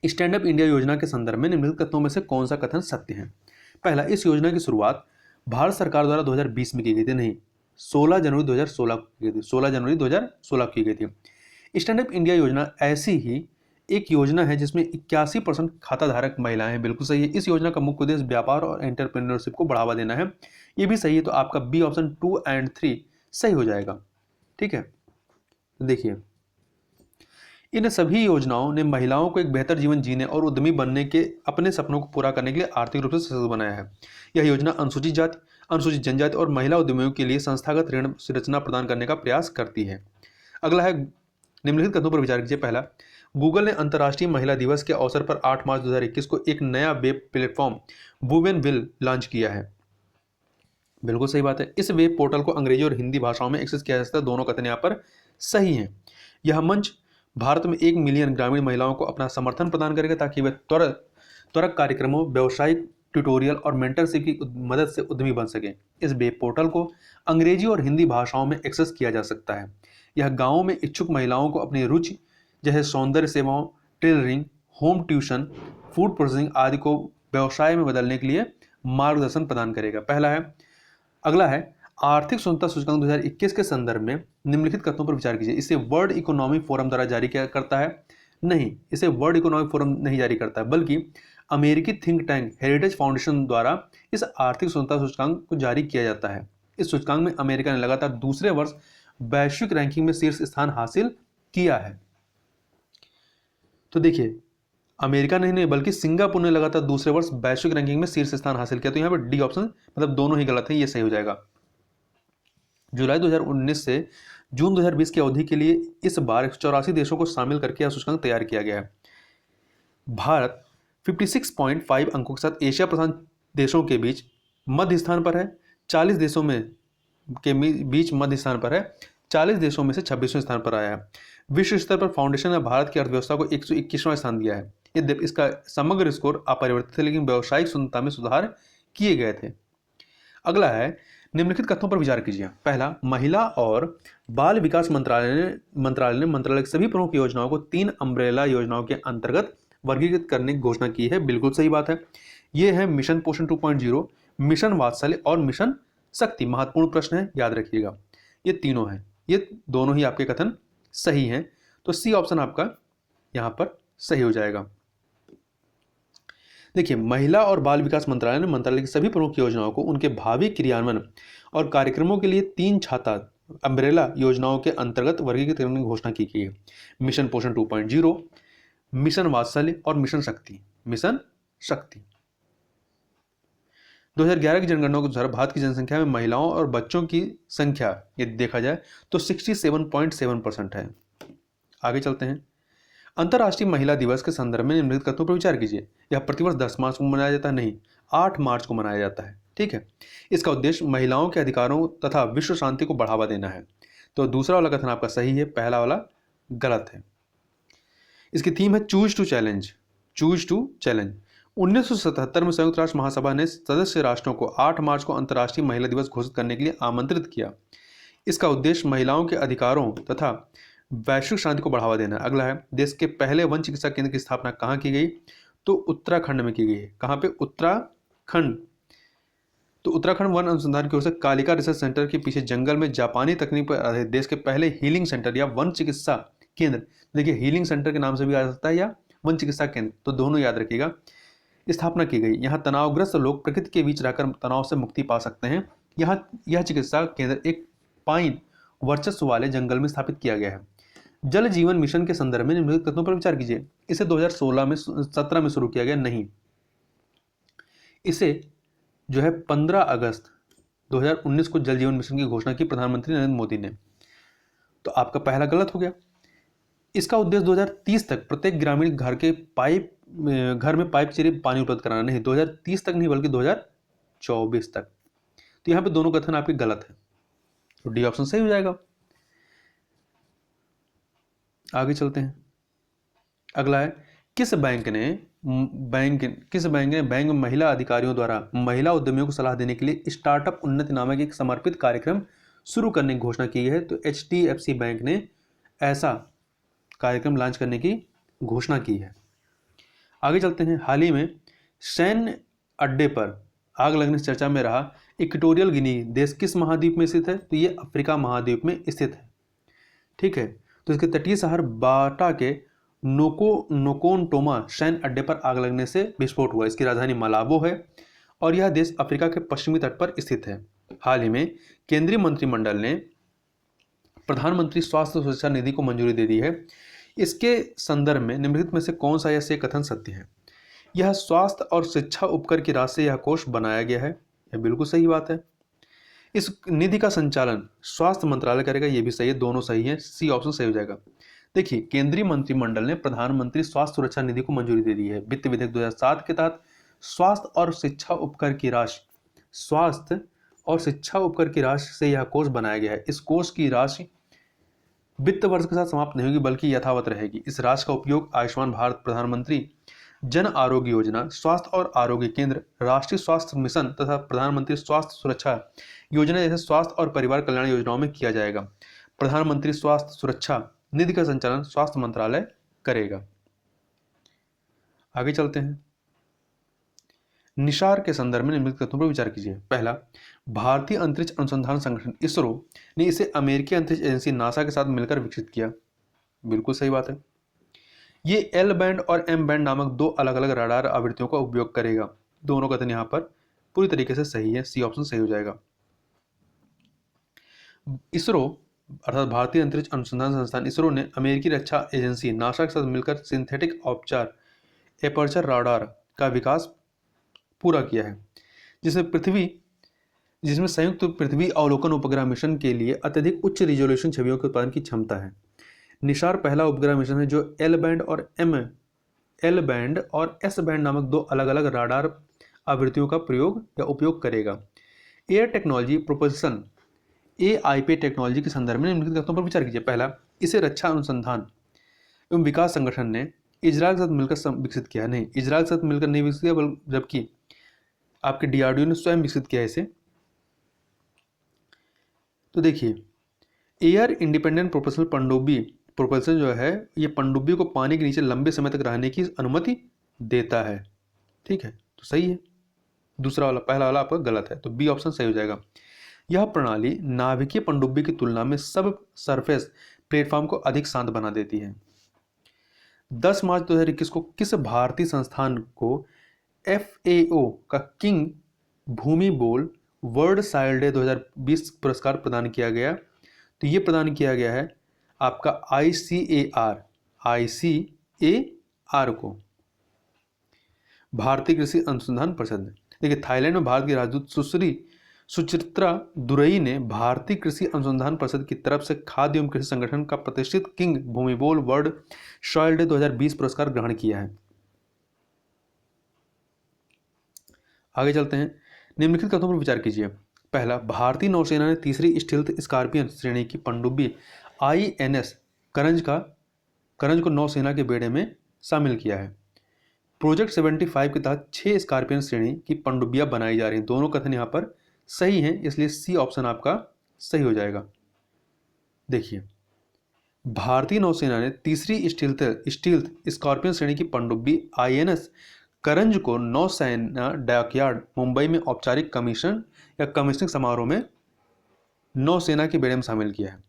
स्टैंड अप इंडिया योजना के संदर्भ में निम्नलिखित कथनों में से कौन सा कथन सत्य है? पहला, इस योजना की शुरुआत भारत सरकार द्वारा 2020 में की गई थी, नहीं, 16 जनवरी 2016 की गई थी, 16 जनवरी 2016 की गई थी। स्टैंड अप इंडिया योजना ऐसी ही एक योजना है जिसमें 81% खाता धारक महिलाएं हैं, बिल्कुल सही है। इस योजना का मुख्य उद्देश्य व्यापार और एंटरप्रेन्योरशिप को बढ़ावा देना है, ये भी सही है। तो आपका बी ऑप्शन 2 और 3 सही हो जाएगा। ठीक है, देखिए, इन सभी योजनाओं ने महिलाओं को एक बेहतर जीवन जीने और उद्यमी बनने के अपने सपनों को पूरा करने के लिए आर्थिक रूप से सशक्त बनाया है। यह योजना अनुसूचित जाति, अनुसूचित जनजाति और महिला उद्यमियों के लिए संस्थागत ऋण संरचना प्रदान करने का प्रयास करती है। अगला है, निम्नलिखित कथनों पर विचार कीजिए। पहला, गूगल ने अंतर्राष्ट्रीय महिला दिवस के अवसर पर 8 मार्च 2021 को एक नया web platform women will launch किया है। बिल्कुल सही बात है। इस वेब पोर्टल को अंग्रेजी और हिंदी भाषाओं में एक्सेस किया जा सकता है। दोनों कथन यहाँ पर सही हैं। यह मंच भारत में 1 मिलियन ग्रामीण महिलाओं को अपना समर्थन प्रदान करेगा ताकि वे त्वरक कार्यक्रमों, व्यावसायिक ट्यूटोरियल और मेंटरशिप की मदद से उद्यमी बन सकें। इस वेब पोर्टल को अंग्रेजी और हिंदी भाषाओं में एक्सेस किया जा सकता है। यह गाँवों में इच्छुक महिलाओं को अपनी रुचि जैसे सौंदर्य सेवाओं, tailoring, home tuition, food processing आदि को व्यवसाय में बदलने के लिए मार्गदर्शन प्रदान करेगा। अगला है आर्थिक स्वतंत्रता सूचकांक 2021 के संदर्भ में निम्नलिखित कथनों पर विचार कीजिए। इसे वर्ल्ड इकोनॉमिक फोरम द्वारा जारी किया करता है? नहीं, इसे वर्ल्ड इकोनॉमिक फोरम नहीं जारी करता है, बल्कि अमेरिकी थिंक टैंक हेरिटेज फाउंडेशन द्वारा इस आर्थिक स्वतंत्रता सूचकांक को जारी किया जाता है। इस सूचकांक में अमेरिका ने लगातार दूसरे वर्ष वैश्विक रैंकिंग में शीर्ष स्थान हासिल किया है। तो देखिए, अमेरिका नहीं बल्कि सिंगापुर ने लगातार दूसरे वर्ष वैश्विक रैंकिंग में शीर्ष स्थान हासिल किया। तो यहाँ पर डी ऑप्शन मतलब दोनों ही गलत है, ये सही हो जाएगा। जुलाई 2019 से जून 2020 की अवधि के लिए इस बार 184 देशों को शामिल करके यह सूचकांक तैयार किया गया है। भारत 56.5 अंकों के साथ एशिया प्रशांत देशों के बीच मध्य स्थान पर है। 40 देशों में के बीच मध्य स्थान पर है। 40 देशों में से 26वें स्थान पर आया है। विश्व स्तर पर फाउंडेशन ने भारत की अर्थव्यवस्था को 121वां स्थान दिया है। यद्यपि इसका समग्र स्कोर अपरिवर्तित है, लेकिन व्यावसायिक स्वतंत्रता में सुधार किए गए थे। अगला है निम्नलिखित कथनों पर विचार कीजिए। पहला, महिला और बाल विकास मंत्रालय की सभी प्रमुख योजनाओं को 3 अम्ब्रेला योजनाओं के अंतर्गत वर्गीकृत करने की घोषणा की है। बिल्कुल सही बात है। ये है मिशन पोषण 2.0, मिशन वात्सल्य और मिशन शक्ति। महत्वपूर्ण प्रश्न है, याद रखिएगा। ये तीनों हैं, ये दोनों ही आपके कथन सही हैं। तो सी ऑप्शन आपका यहां पर सही हो जाएगा। देखिए, महिला और बाल विकास मंत्रालय ने मंत्रालय की सभी प्रमुख योजनाओं को उनके भावी क्रियान्वयन और कार्यक्रमों के लिए 3 छाता अम्ब्रेला योजनाओं के अंतर्गत वर्गीकृत करने की घोषणा की है। मिशन पोषण 2.0, मिशन वात्सल्य और मिशन शक्ति। 2011 की जनगणना के अनुसार भारत की जनसंख्या में महिलाओं और बच्चों की संख्या यदि देखा जाए तो 67.7% है। आगे चलते हैं। अंतर्राष्ट्रीय महिला दिवस के संदर्भ में निम्नलिखित कथनों पर विचार कीजिए। यह प्रतिवर्ष 10 मार्च को मनाया जाता है? नहीं, 8 मार्च को मनाया जाता है। ठीक है। इसका उद्देश्य महिलाओं के अधिकारों तथा विश्व शांति को बढ़ावा देना है। तो दूसरा वाला कथन आपका सही है, पहला वाला गलत है। इसकी थीम है चूज टू चैलेंज। 1977 में संयुक्त राष्ट्र महासभा ने सदस्य राष्ट्रों को 8 मार्च को अंतर्राष्ट्रीय महिला दिवस घोषित करने के लिए आमंत्रित किया। इसका उद्देश्य महिलाओं के अधिकारों तथा वैश्विक शांति को बढ़ावा देना। अगला है, देश के पहले वन चिकित्सा केंद्र की स्थापना कहाँ की गई? तो उत्तराखंड में की गई है। कहाँ पे? उत्तराखंड। तो उत्तराखंड वन अनुसंधान की ओर से कालिका रिसर्च सेंटर के पीछे जंगल में जापानी तकनीक पर आधारित देश के पहले हीलिंग सेंटर या वन चिकित्सा केंद्र। देखिए, हीलिंग सेंटर के नाम से भी आ सकता है या वन चिकित्सा केंद्र, तो दोनों याद रखिएगा, स्थापना की गई। यहाँ तनावग्रस्त लोग प्रकृति के बीच रहकर तनाव से मुक्ति पा सकते हैं। यहाँ यह चिकित्सा केंद्र एक पाइन वर्चस्व वाले जंगल में स्थापित किया गया है। जल जीवन मिशन के संदर्भ में निम्नलिखित कथनों पर विचार कीजिए। इसे 2017 में शुरू किया गया? नहीं, इसे जो है 15 अगस्त 2019 को जल जीवन मिशन की घोषणा की प्रधानमंत्री नरेंद्र मोदी ने। तो आपका पहला गलत हो गया। इसका उद्देश्य 2030 तक प्रत्येक ग्रामीण घर में पाइप से पानी उपलब्ध कराना। नहीं, 2030 तक नहीं बल्कि 2024 तक। तो यहाँ पे दोनों कथन आपके गलत है, तो डी ऑप्शन सही हो जाएगा। आगे चलते हैं। अगला है, किस बैंक ने बैंक में महिला अधिकारियों द्वारा महिला उद्यमियों को सलाह देने के लिए स्टार्टअप उन्नति नामक एक समर्पित कार्यक्रम शुरू करने की घोषणा की है? तो HDFC बैंक ने ऐसा कार्यक्रम लॉन्च करने की घोषणा की है। आगे चलते हैं। हाल ही में सैन्य अड्डे पर आग लगने से चर्चा में रहा इक्वेटोरियल गिनी देश किस महाद्वीप में स्थित है? तो ये अफ्रीका महाद्वीप में स्थित है। ठीक है। तो इसके तटीय शहर बाटा के नोकोनटोमा सैन्य अड्डे पर आग लगने से विस्फोट हुआ। इसकी राजधानी मलाबो है और यह देश अफ्रीका के पश्चिमी तट पर स्थित है। हाल ही में केंद्रीय मंत्रिमंडल ने प्रधानमंत्री स्वास्थ्य सुरक्षा निधि को मंजूरी दे दी है। इसके संदर्भ में निम्नलिखित में से कौन सा ऐसे कथन सत्य है? यह स्वास्थ्य और शिक्षा उपकर की राशि से यह कोष बनाया गया है। यह बिल्कुल सही बात है। इस निधि का संचालन स्वास्थ्य मंत्रालय करेगा। यह भी सही है, दोनों सही है, सी ऑप्शन सही हो जाएगा। देखिए, केंद्रीय मंत्रिमंडल ने प्रधानमंत्री स्वास्थ्य सुरक्षा निधि को मंजूरी दे दी है। वित्त विधेयक 2007 के तहत स्वास्थ्य और शिक्षा उपकर की राशि स्वास्थ्य और शिक्षा उपकर की राशि से यह कोष बनाया गया है। इस कोष की राशि वित्त वर्ष के साथ समाप्त नहीं होगी बल्कि यथावत रहेगी। इस राशि का उपयोग आयुष्मान भारत, प्रधानमंत्री जन आरोग्य योजना, स्वास्थ्य और आरोग्य केंद्र, राष्ट्रीय स्वास्थ्य मिशन तथा प्रधानमंत्री स्वास्थ्य सुरक्षा योजना जैसे स्वास्थ्य और परिवार कल्याण योजनाओं में किया जाएगा। प्रधानमंत्री स्वास्थ्य सुरक्षा निधि का संचालन स्वास्थ्य मंत्रालय करेगा। आगे चलते हैं। निसार के संदर्भ में निम्नलिखित तथ्यों पर विचार कीजिए। पहला, भारतीय अंतरिक्ष अनुसंधान संगठन इसरो ने इसे अमेरिकी अंतरिक्ष एजेंसी नासा के साथ मिलकर विकसित किया। बिल्कुल सही बात है। ये एल बैंड और एम बैंड नामक दो अलग अलग रडार आवृत्तियों का उपयोग करेगा। दोनों कथन यहाँ पर पूरी तरीके से सही है, सी ऑप्शन सही हो जाएगा। इसरो अर्थात भारतीय अंतरिक्ष अनुसंधान संस्थान इसरो ने अमेरिकी रक्षा एजेंसी नासा के साथ मिलकर सिंथेटिक एपर्चर राडार का विकास पूरा किया है, जिसमें संयुक्त पृथ्वी अवलोकन उपग्रह मिशन के लिए अत्यधिक उच्च रिजोल्यूशन छवियों के उत्पादन की क्षमता है। निसार पहला उपग्रह मिशन है जो एल बैंड और एस बैंड नामक दो अलग अलग राडार आवृत्तियों का प्रयोग या उपयोग करेगा। Air technology propulsion AIP technology के संदर्भ में निम्नलिखित तथ्यों पर विचार कीजिए। पहला, इसे रक्षा अनुसंधान एवं विकास संगठन ने इजरायल के साथ मिलकर विकसित किया। नहीं, इजरायल के साथ मिलकर नहीं विकसित किया, जबकि आपके DRDO ने स्वयं विकसित किया इसे। तो देखिए, एयर इंडिपेंडेंट प्रोपल्सन जो है ये पनडुब्बी को पानी के नीचे लंबे समय तक रहने की अनुमति देता है। ठीक है, तो सही है। दूसरा वाला, पहला वाला आपका गलत है, तो बी ऑप्शन सही हो जाएगा। यह प्रणाली नाभिकीय पनडुब्बी की तुलना में सब सरफेस प्लेटफॉर्म को अधिक शांत बना देती है। 10 मार्च 2021 को किस भारतीय संस्थान को FAO का किंग भूमि बोल वर्ल्ड साइल्ड डे 2020 पुरस्कार प्रदान किया गया? तो ये प्रदान किया गया है आपका ICAR को, भारतीय कृषि अनुसंधान परिषद। देखिए, थाईलैंड में भारत की राजदूत सुश्री सुचित्रा दुरई ने भारतीय कृषि अनुसंधान परिषद की तरफ से खाद्य एवं कृषि संगठन का प्रतिष्ठित king Bhumibol world soil day 2020 पुरस्कार ग्रहण किया है। आगे चलते हैं। निम्नलिखित कथनों पर विचार कीजिए। पहला, भारतीय नौसेना ने तीसरी स्टील्थ स्कॉर्पियन श्रेणी की पनडुब्बी INS करंज को नौसेना के बेड़े में शामिल किया है। प्रोजेक्ट 75 के तहत 6 स्कॉर्पियन श्रेणी की पनडुब्बियां बनाई जा रही हैं। दोनों कथन यहाँ पर सही हैं, इसलिए सी ऑप्शन आपका सही हो जाएगा। देखिए, भारतीय नौसेना ने तीसरी स्टील्थ स्कॉर्पियन श्रेणी की पनडुब्बी INS करंज को नौसेना डॉकयार्ड मुंबई में औपचारिक कमीशनिंग समारोह में नौसेना के बेड़े में शामिल किया है।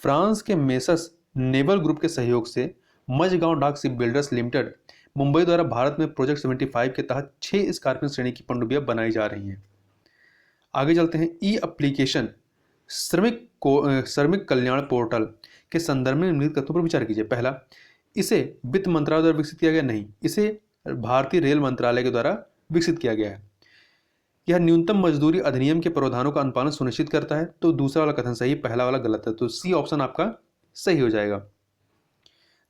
फ्रांस के मेसस नेवल ग्रुप के सहयोग से मझगांव डाक शिप बिल्डर्स लिमिटेड मुंबई द्वारा भारत में प्रोजेक्ट 75 के तहत 6 स्कॉर्पियन श्रेणी की पनडुब्बियां बनाई जा रही हैं। आगे चलते हैं। ई एप्लीकेशन श्रमिक कल्याण पोर्टल के संदर्भ में निम्नलिखित तथ्यों पर विचार कीजिए। पहला, इसे वित्त मंत्रालय द्वारा विकसित किया गया? नहीं, इसे भारतीय रेल मंत्रालय के द्वारा विकसित किया गया है। यह न्यूनतम मजदूरी अधिनियम के प्रावधानों का अनुपालन सुनिश्चित करता है। तो दूसरा वाला कथन सही, पहला वाला गलत है, तो सी ऑप्शन आपका सही हो जाएगा।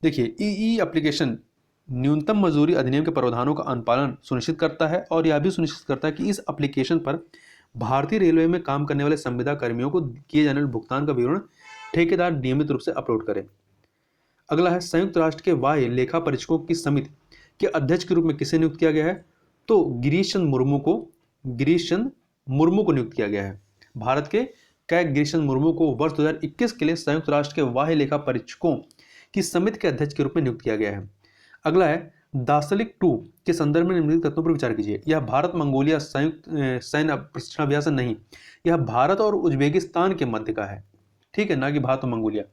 देखिए, ई एप्लीकेशन न्यूनतम मजदूरी अधिनियम के प्रावधानों का अनुपालन सुनिश्चित करता है और यह भी सुनिश्चित करता है कि इस एप्लीकेशन पर भारतीय रेलवे में काम करने वाले संविदा कर्मियों को किए जाने वाले भुगतान का विवरण ठेकेदार नियमित रूप से अपलोड करे। अगला है, संयुक्त राष्ट्र के बाह्य लेखा परीक्षकों की समिति के अध्यक्ष के रूप में किसे नियुक्त किया गया है? तो गिरीश चंद्र मुर्मू को नियुक्त किया गया है। भारत के गिरीश चंद्र मुर्मू को वर्ष 2021 के लिए संयुक्त राष्ट्र के बाह्य लेखा परीक्षकों की समिति के अध्यक्ष के रूप में नियुक्त किया गया है। अगला है, दार्शनिक 2 के संदर्भ में निम्नलिखित तथ्यों पर विचार कीजिए। यह भारत मंगोलिया संयुक्त सैन्य प्रशिक्षण अभ्यास नहीं, यह भारत और उज्बेकिस्तान के मध्य का है। ठीक है, ना कि भारत और मंगोलिया।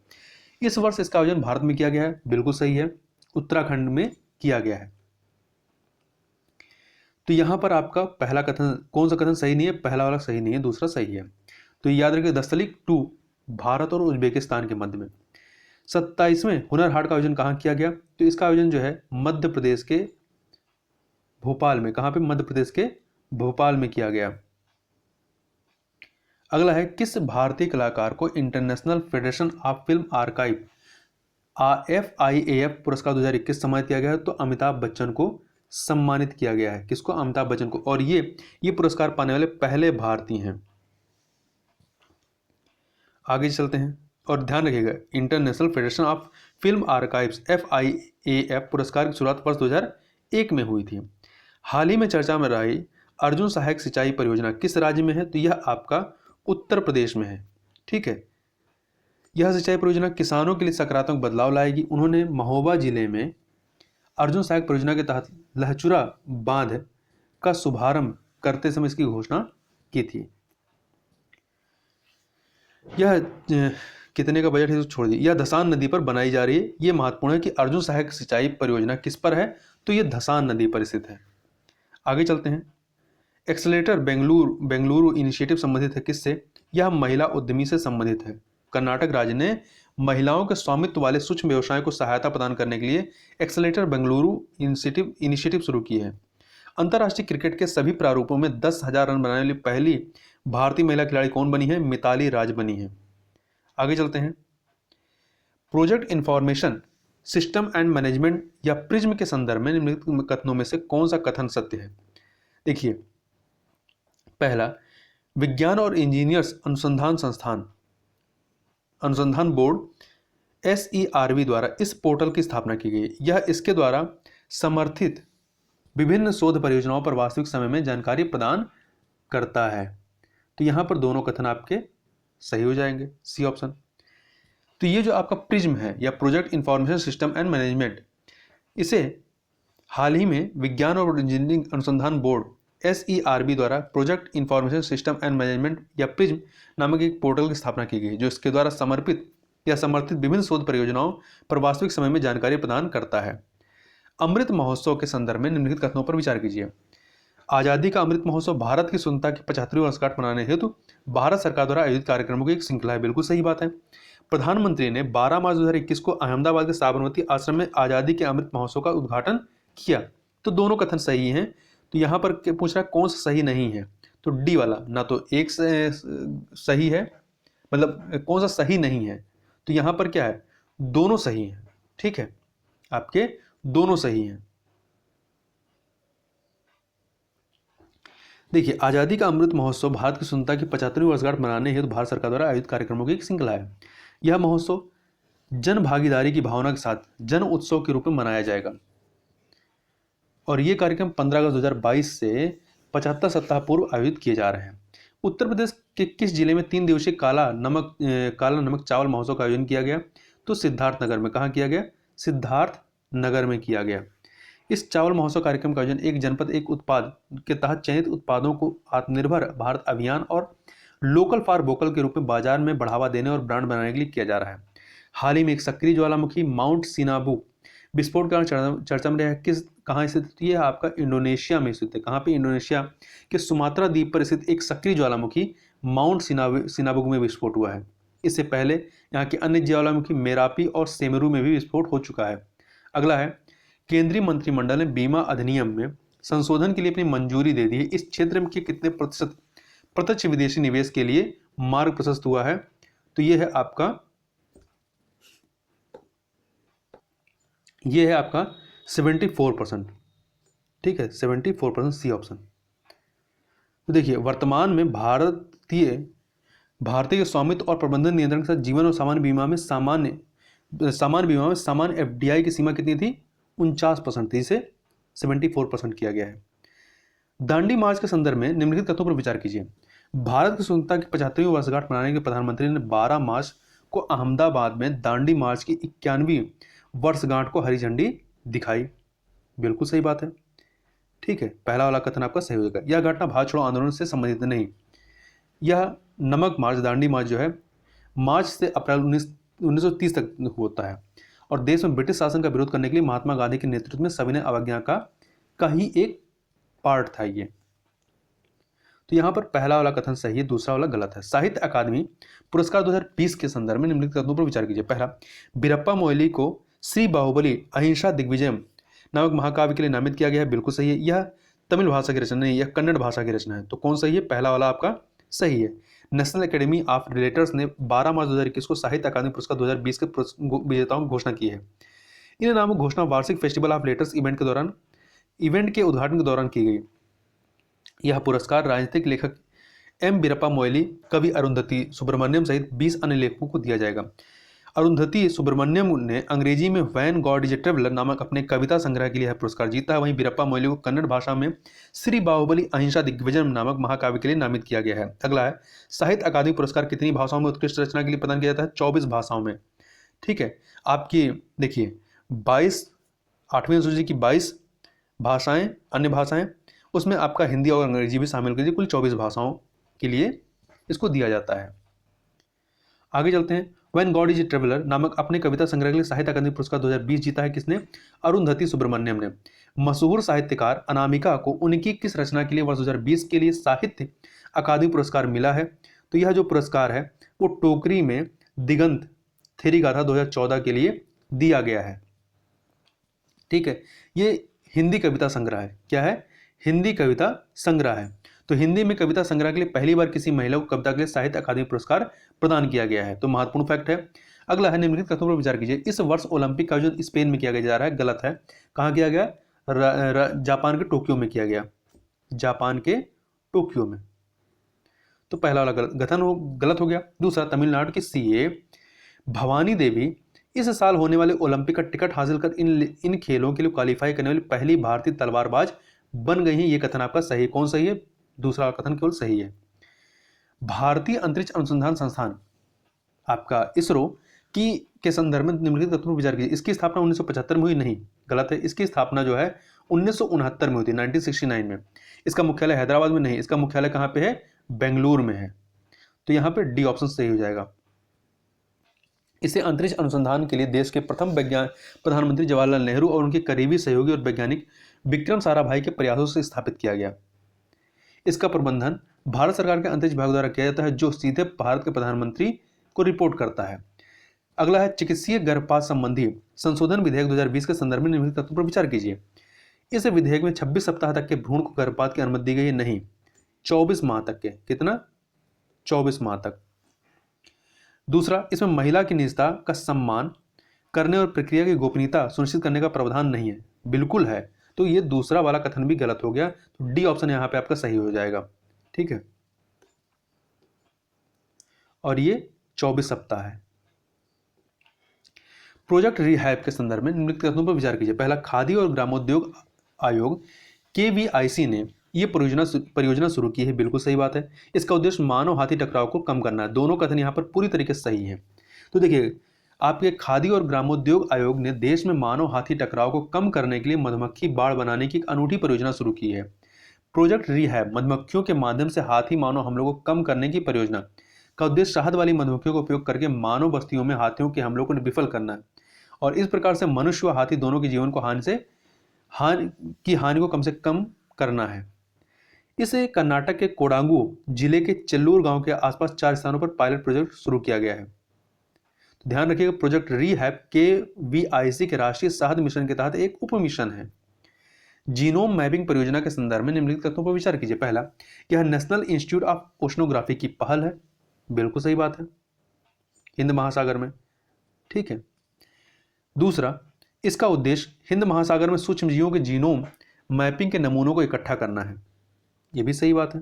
इस वर्ष इसका आयोजन भारत में किया गया है। बिल्कुल सही है, उत्तराखंड में किया गया है। तो यहां पर आपका पहला कथन, कौन सा कथन सही नहीं है? पहला वाला सही नहीं है, दूसरा सही है। तो याद रखिए, दार्शनिक 2 भारत और उज्बेकिस्तान के मध्य में। 27वें हुनर हाट का आयोजन कहाँ किया गया? तो इसका आयोजन जो है मध्य प्रदेश के भोपाल में। कहाँ पे? मध्य प्रदेश के भोपाल में किया गया। अगला है, किस भारतीय कलाकार को international federation of film archive FIAF पुरस्कार 2021 सम्मानित किया गया है? तो अमिताभ बच्चन को सम्मानित किया गया है। किसको? अमिताभ बच्चन को। और ये पुरस्कार पाने वाले पहले भारतीय हैं। आगे चलते हैं और ध्यान रखिएगा, international federation of film archives FIAF पुरस्कार की शुरुआत वर्ष 2001 में हुई थी। हाल ही में चर्चा में रही अर्जुन सहायक सिंचाई परियोजना किस राज्य में है? तो यह आपका उत्तर प्रदेश में है। ठीक है, यह सिंचाई परियोजना किसानों के लिए सकारात्मक बदलाव लाएगी। उन्होंने महोबा जिले में अर्जुन सहायक परियोजना के तहत लहचुरा बांध का शुभारंभ करते समय इसकी घोषणा की थी। यह कितने का बजट है तो छोड़ दिए। यह धसान नदी पर बनाई जा रही है। यह महत्वपूर्ण है कि अर्जुन सहायक सिंचाई परियोजना किस पर है? तो यह धसान नदी पर स्थित है। आगे चलते हैं, एक्सेलेरेटर बेंगलुरु इनिशिएटिव संबंधित है किससे? यह महिला उद्यमी से संबंधित है। कर्नाटक राज्य ने महिलाओं के स्वामित्व वाले सूक्ष्म व्यवसाय को सहायता प्रदान करने के लिए एक्सेलेरेटर बेंगलुरु इनिशिएटिव शुरू की है। अंतर्राष्ट्रीय क्रिकेट के सभी प्रारूपों में 10,000 रन बनाने वाली पहली भारतीय महिला खिलाड़ी कौन बनी है? मिताली राज बनी है। आगे चलते हैं, project information system and management या प्रिज्म के संदर्भ में निम्नलिखित कथनों में से कौन सा कथन सत्य है? देखिए, पहला, विज्ञान और इंजीनियर्स अनुसंधान बोर्ड SERB द्वारा इस पोर्टल की स्थापना की गई। यह इसके द्वारा समर्थित विभिन्न शोध परियोजनाओं पर वास्तविक समय में जानकारी प्रदान करता है। तो यहां पर दोनों कथन आपके सही हो जाएंगे, सी ऑप्शन। तो ये जो आपका प्रिज्म है या project information system and management, इसे हाल ही में विज्ञान और इंजीनियरिंग अनुसंधान बोर्ड SERB द्वारा project information system and management या प्रिज्म नामक एक पोर्टल की स्थापना की गई, जो इसके द्वारा समर्पित या समर्थित विभिन्न शोध परियोजनाओं पर वास्तविक समय में जानकारी प्रदान करता है। अमृत महोत्सव के संदर्भ में निम्नलिखित कथनों पर विचार कीजिए। आज़ादी का अमृत महोत्सव भारत की स्वतंत्रता की 75वीं वर्षगांठ मनाने हेतु भारत सरकार द्वारा आयोजित कार्यक्रमों की एक श्रृंखला है। बिल्कुल सही बात है। प्रधानमंत्री ने 12 मार्च 2021 को अहमदाबाद के साबरमती आश्रम में आज़ादी के अमृत महोत्सव का उद्घाटन किया। तो दोनों कथन सही हैं। तो यहाँ पर पूछ रहा है कौन सा सही नहीं है? तो डी वाला, ना तो एक सही है, मतलब कौन सा सही नहीं है। तो यहाँ पर क्या है? दोनों सही हैं। ठीक है, आपके दोनों सही हैं। देखिए, आज़ादी का अमृत महोत्सव भारत की स्वतंत्रता की 75वीं वर्षगांठ मनाने हेतु भारत सरकार द्वारा आयोजित कार्यक्रमों की एक श्रृंखला है। यह महोत्सव जन भागीदारी की भावना के साथ जन उत्सव के रूप में मनाया जाएगा और ये कार्यक्रम 15 अगस्त 2022 से 75 सप्ताह पूर्व आयोजित किए जा रहे हैं। उत्तर प्रदेश के किस जिले में 3 दिवसीय काला नमक चावल महोत्सव का आयोजन किया गया? तो सिद्धार्थनगर में। कहाँ किया गया? सिद्धार्थनगर में किया गया। इस चावल महोत्सव कार्यक्रम का आयोजन एक जनपद एक उत्पाद के तहत चयनित उत्पादों को आत्मनिर्भर भारत अभियान और लोकल फॉर वोकल के रूप में बाजार में बढ़ावा देने और ब्रांड बनाने के लिए किया जा रहा है। हाल ही में एक सक्रिय ज्वालामुखी माउंट सिनाबू विस्फोट के कारण चर्चा में रहा है। कहाँ स्थित है? आपका इंडोनेशिया में स्थित है। कहाँ पे? इंडोनेशिया के सुमात्रा द्वीप पर स्थित एक सक्रिय ज्वालामुखी माउंट सिनाबुग में विस्फोट हुआ है। इससे पहले यहाँ के अन्य ज्वालामुखी मेरापी और सेमेरू में भी विस्फोट हो चुका है। अगला है, केंद्रीय मंत्रिमंडल ने बीमा अधिनियम में संशोधन के लिए अपनी मंजूरी दे दी है। इस क्षेत्र के कितने प्रतिशत प्रत्यक्ष विदेशी निवेश के लिए मार्ग प्रशस्त हुआ है? तो ये है आपका 74%। ठीक है, 74%, सी ऑप्शन। तो देखिए, वर्तमान में भारतीय के स्वामित्व और प्रबंधन नियंत्रण के साथ जीवन और सामान्य बीमा में सामान्य FDI की सीमा कितनी थी? 49% थी। इसे 74% किया गया है। दांडी मार्च के संदर्भ में निम्नलिखित कथनों पर विचार कीजिए। भारत की स्वतंत्रता की 75वीं वर्षगांठ मनाने के प्रधानमंत्री ने 12 मार्च को अहमदाबाद में दांडी मार्च की 91वीं वर्षगांठ को हरी झंडी दिखाई। बिल्कुल सही बात है। ठीक है, पहला वाला कथन आपका सही होगा। यह घटना भारत छोड़ो आंदोलन से संबंधित नहीं। यह नमक मार्च, दांडी मार्च जो है, मार्च से अप्रैल 1930 तक होता है और देश में ब्रिटिश शासन का विरोध करने के लिए महात्मा गांधी के नेतृत्व में सविनय अवज्ञा का ही एक पार्ट था ये। तो यहाँ पर पहला वाला कथन सही है, दूसरा वाला गलत है। साहित्य अकादमी पुरस्कार 2020 के संदर्भ में निम्नलिखित कथनों पर विचार कीजिए। पहला, बीरप्पा मोइली को श्री बाहुबली अहिंसा दिग्विजयम नामक महाकाव्य के लिए नामित किया गया है। बिल्कुल सही है। यह तमिल भाषा की रचना नहीं, यह कन्नड़ भाषा की रचना है। तो कौन सही है? पहला वाला आपका सही है। नेशनल एकेडमी ऑफ रिलेटर्स ने 12 मार्च 2021 को साहित्य अकादमी पुरस्कार 2020 के विजेताओं की घोषणा की है। इन नामों की घोषणा वार्षिक फेस्टिवल ऑफ लेटर्स इवेंट के उद्घाटन के दौरान की गई। यह पुरस्कार राजनीतिक लेखक एम वीरप्पा मोइली, कवि अरुंधति सुब्रमण्यम सहित 20 अन्य लेखकों को दिया जाएगा। अरुंधति सुब्रमण्यम ने अंग्रेजी में when God is a traveller नामक अपने कविता संग्रह के लिए यह पुरस्कार जीता है। वहीं वीरप्पा मोइली को कन्नड़ भाषा में श्री बाहुबली अहिंसा दिग्विजय नामक महाकाव्य के लिए नामित किया गया है। अगला है, साहित्य अकादमी पुरस्कार कितनी भाषाओं में उत्कृष्ट रचना के लिए प्रदान किया जाता है? 24 भाषाओं में। ठीक है, आपकी देखिए 22 8वीं अनुसूची की 22 भाषाएं, अन्य भाषाएं, उसमें आपका हिंदी और अंग्रेजी भी शामिल कीजिए, कुल 24 भाषाओं के लिए इसको दिया जाता है। आगे चलते हैं। When God is a traveller नामक अपने कविता संग्रह के लिए साहित्य अकादमी पुरस्कार 2020 जीता है किसने? अरुंधति सुब्रमण्यम ने। मशहूर साहित्यकार अनामिका को उनकी किस रचना के लिए वर्ष 2020 के लिए साहित्य अकादमी पुरस्कार मिला है? तो यह जो पुरस्कार है वो टोकरी में दिगंत थेरी गाथा 2014 के लिए दिया गया है। ठीक है, ये हिंदी कविता संग्रह है। क्या है? हिंदी कविता संग्रह है। तो हिंदी में कविता संग्रह के लिए पहली बार किसी महिला को कविता के लिए साहित्य अकादमी पुरस्कार प्रदान किया गया है। तो महत्वपूर्ण फैक्ट है। अगला है, निम्नलिखित कथनों पर विचार कीजिए। इस वर्ष ओलंपिक का आयोजन स्पेन में किया जा रहा है, गलत है। कहाँ किया गया? जापान के टोक्यो में किया गया, जापान के टोक्यो में। तो पहला वाला गलत हो गया। दूसरा, तमिलनाडु की सीए भवानी देवी इस साल होने वाले ओलंपिक का टिकट हासिल कर इन खेलों के लिए क्वालिफाई करने वाली पहली भारतीय तलवारबाज बन गई है। ये कथन आपका सही है। कौन सही है? दूसरा कथन केवल सही है। भारतीय अंतरिक्ष अनुसंधान संस्थान आपका इसरो की के संदर्भ में निम्नलिखित तथ्यों पर विचार कीजिए। इसकी स्थापना 1975 में हुई, नहीं, गलत है। इसकी स्थापना जो है 1969 में हुई थी, 1969 में। इसका मुख्यालय हैदराबाद में नहीं, इसका मुख्यालय कहाँ पे है? बेंगलुरु में है। तो यहाँ पे डी ऑप्शन सही हो जाएगा। इसे अंतरिक्ष अनुसंधान के लिए देश के प्रथम प्रधानमंत्री जवाहरलाल नेहरू और उनके करीबी सहयोगी और वैज्ञानिक विक्रम साराभाई के प्रयासों से स्थापित किया गया। इसका प्रबंधन भारत सरकार के अंतरिक्ष विभाग द्वारा किया जाता है, जो सीधे भारत के प्रधानमंत्री को रिपोर्ट करता है। अगला है, चिकित्सीय गर्भपात संबंधी संशोधन विधेयक 2020 के संदर्भ में निम्नलिखित तथ्यों पर विचार कीजिए। इस विधेयक में 26 सप्ताह तक के भ्रूण को गर्भपात की अनुमति दी गई है, नहीं, 24 माह तक के। कितना? 24 माह तक। दूसरा, इसमें महिला की निजता का सम्मान करने और प्रक्रिया की गोपनीयता सुनिश्चित करने का प्रावधान नहीं है, बिल्कुल है। तो ये दूसरा वाला कथन भी गलत हो गया। तो डी ऑप्शन यहां पे आपका सही हो जाएगा। ठीक है, और ये 24 सप्ताह है। प्रोजेक्ट रिहैब के संदर्भ में निम्नलिखित कथनों पर विचार कीजिए। पहला, खादी और ग्रामोद्योग आयोग KVIC ने ये परियोजना शुरू की है, बिल्कुल सही बात है। इसका उद्देश्य मानव हाथी टकराव को कम करना है। दोनों कथन यहाँ पर पूरी तरीके से सही है। तो देखिए, आपके खादी और ग्रामोद्योग आयोग ने देश में मानव हाथी टकराव को कम करने के लिए मधुमक्खी बाड़ बनाने की एक अनूठी परियोजना शुरू की है। प्रोजेक्ट रिहैब मधुमक्खियों के माध्यम से हाथी मानव हमलों को कम करने की परियोजना का उद्देश्य शहद वाली मधुमक्खियों का उपयोग करके मानव बस्तियों में हाथियों के हमलों को विफल करना है और इस प्रकार से मनुष्य व हाथी दोनों के जीवन को हानि को कम से कम करना है। इसे कर्नाटक के कोडागु जिले के चेल्लूर गांव के आसपास 4 स्थानों पर पायलट प्रोजेक्ट शुरू किया गया है। तो ध्यान रखिएगा, प्रोजेक्ट रिहैब KVIC के राष्ट्रीय शहद मिशन के तहत एक उप मिशन है। जीनोम मैपिंग परियोजना के संदर्भ में निम्नलिखित तथ्यों पर विचार कीजिए। पहला, यह नेशनल इंस्टीट्यूट ऑफ ओशनोग्राफी की पहल है, बिल्कुल सही बात है, हिंद महासागर में। ठीक है। दूसरा, इसका उद्देश्य हिंद महासागर में सूक्ष्म जीवों के जीनोम मैपिंग के नमूनों को इकट्ठा करना है, यह भी सही बात है।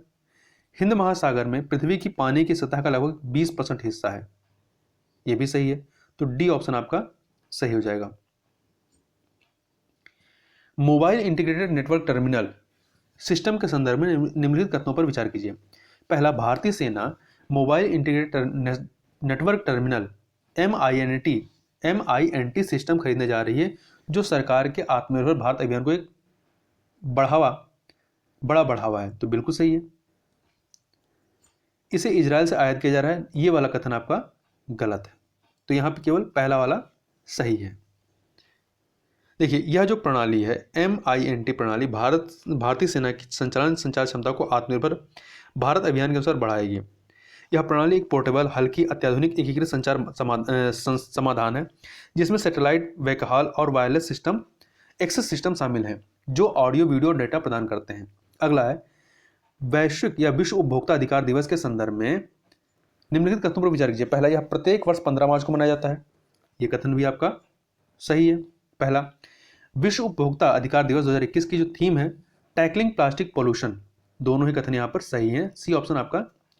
हिंद महासागर में पृथ्वी की पानी की सतह का लगभग 20% हिस्सा है, यह भी सही है। तो डी ऑप्शन आपका सही हो जाएगा। Mobile integrated network terminal system के संदर्भ में निम्नलिखित कथनों पर विचार कीजिए। पहला, भारतीय सेना mobile integrated network terminal MINT system खरीदने जा रही है, जो सरकार के आत्मनिर्भर भारत अभियान को एक बड़ा बढ़ावा है। तो बिल्कुल सही है। इसे इजराइल से आयात किया जा रहा है, ये वाला कथन आपका गलत है। तो यहां पे केवल पहला वाला सही है। देखिए, यह जो प्रणाली है MINT प्रणाली भारतीय सेना की संचार क्षमता को आत्मनिर्भर भारत अभियान के अनुसार बढ़ाएगी। यह प्रणाली एक पोर्टेबल, हल्की, अत्याधुनिक एकीकृत संचार समाधान है, जिसमें सैटेलाइट, बैकहॉल और वायरलेस सिस्टम एक्सेस सिस्टम शामिल हैं, जो ऑडियो, वीडियो और डेटा प्रदान करते हैं। अगला है, वैश्विक या विश्व उपभोक्ता अधिकार दिवस के संदर्भ में निम्नलिखित कथनों पर विचार कीजिए। पहला, यह प्रत्येक वर्ष 15 मार्च को मनाया जाता है, यह कथन भी आपका सही है। पहला, विश्व उपभोक्ता अधिकार दिवस 2021 की जो थीम है टैकलिंग प्लास्टिक पोल्यूशन, दोनों ही कथन यहाँ पर सही है। सी ऑप्शन आपका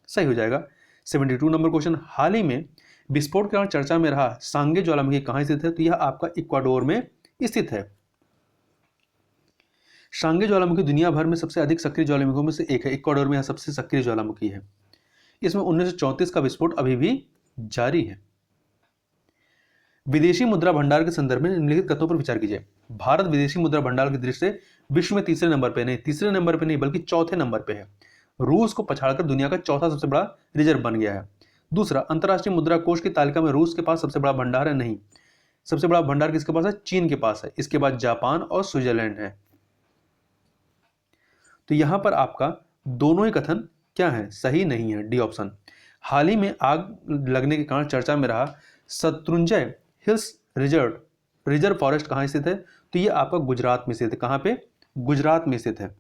सही हो जाएगा। 72 नंबर क्वेश्चन, हाल ही में विस्फोट के कारण चर्चा में रहा सांगे ज्वालामुखी कहाँ स्थित है? तो यह आपका इक्वाडोर में स्थित है। सांगे ज्वालामुखी दुनिया भर में सबसे अधिक सक्रिय ज्वालामुखियों में से एक है। इक्वाडोर में यह सबसे सक्रिय ज्वालामुखी है। इसमें 1934 का विस्फोट अभी भी जारी है। विदेशी मुद्रा भंडार के संदर्भ में निम्नलिखित कथनों पर विचार कीजिए। भारत विदेशी मुद्रा भंडार की दृष्टि से विश्व में तीसरे नंबर पे नहीं बल्कि चौथे नंबर पे है। रूस को पछाड़कर दुनिया का चौथा सबसे बड़ा रिजर्व बन गया है। दूसरा, अंतर्राष्ट्रीय मुद्रा कोष की तालिका में रूस के पास सबसे बड़ा भंडार है? नहीं, सबसे बड़ा भंडार किसके पास है? चीन के पास है। इसके बाद जापान और स्विट्जरलैंड है। तो यहां पर आपका दोनों ही कथन क्या है? सही नहीं है, डी ऑप्शन। हाल ही में आग लगने के कारण चर्चा में रहा शत्रुंजय हिल्स रिजर्व फॉरेस्ट कहाँ स्थित है? तो ये आपका गुजरात में स्थित है। कहाँ पे? गुजरात में स्थित है।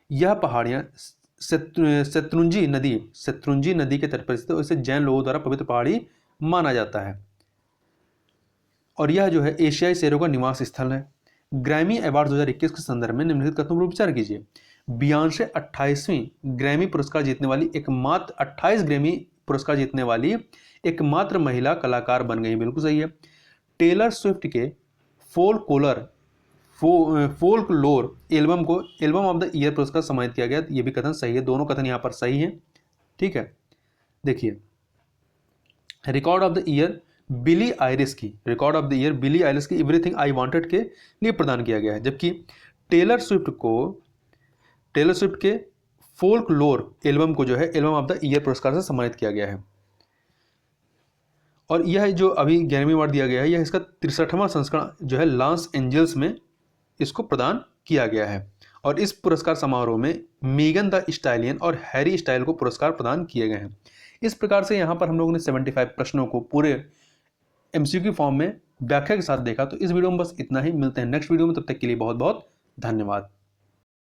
यह पहाड़ियां शत्रुंजी नदी के तट पर स्थित है। इसे जैन लोगों द्वारा पवित्र पहाड़ी माना जाता है। और यह जो है एशियाई शेरों का निवास स्थल है। ग्रैमी अवार्ड 2021 के संदर्भ में निम्नलिखित कथनों पर विचार कीजिए। बियॉन्से 28वीं ग्रैमी पुरस्कार जीतने वाली एकमात्र 28 ग्रैमी पुरस्कार जीतने वाली एकमात्र महिला कलाकार बन गई। बिल्कुल सही है। टेलर स्विफ्ट के फोल्क लोर एल्बम को एल्बम ऑफ द ईयर पुरस्कार सम्मानित किया गया। ये भी कथन सही है। दोनों कथन यहाँ पर सही है। ठीक है, देखिए, record of the year Billie Eilish की एवरीथिंग आई वांटेड के लिए प्रदान किया गया है। जबकि टेलर स्विफ्ट के फोल्क लोर एल्बम को जो है एल्बम ऑफ द ईयर पुरस्कार से सम्मानित किया गया है। और यह जो अभी ग्रैमी अवार्ड दिया गया है, यह इसका 63वां संस्करण जो है लॉस एंजल्स में इसको प्रदान किया गया है। और इस पुरस्कार समारोह में मेगन द स्टाइलियन और हैरी स्टाइल को पुरस्कार प्रदान किए गए हैं। इस प्रकार से यहाँ पर हम लोगों ने 75 प्रश्नों को पूरे एमसीक्यू फॉर्म में व्याख्या के साथ देखा। तो इस वीडियो में बस इतना ही। मिलते हैं नेक्स्ट वीडियो में, तब तक के लिए बहुत बहुत धन्यवाद।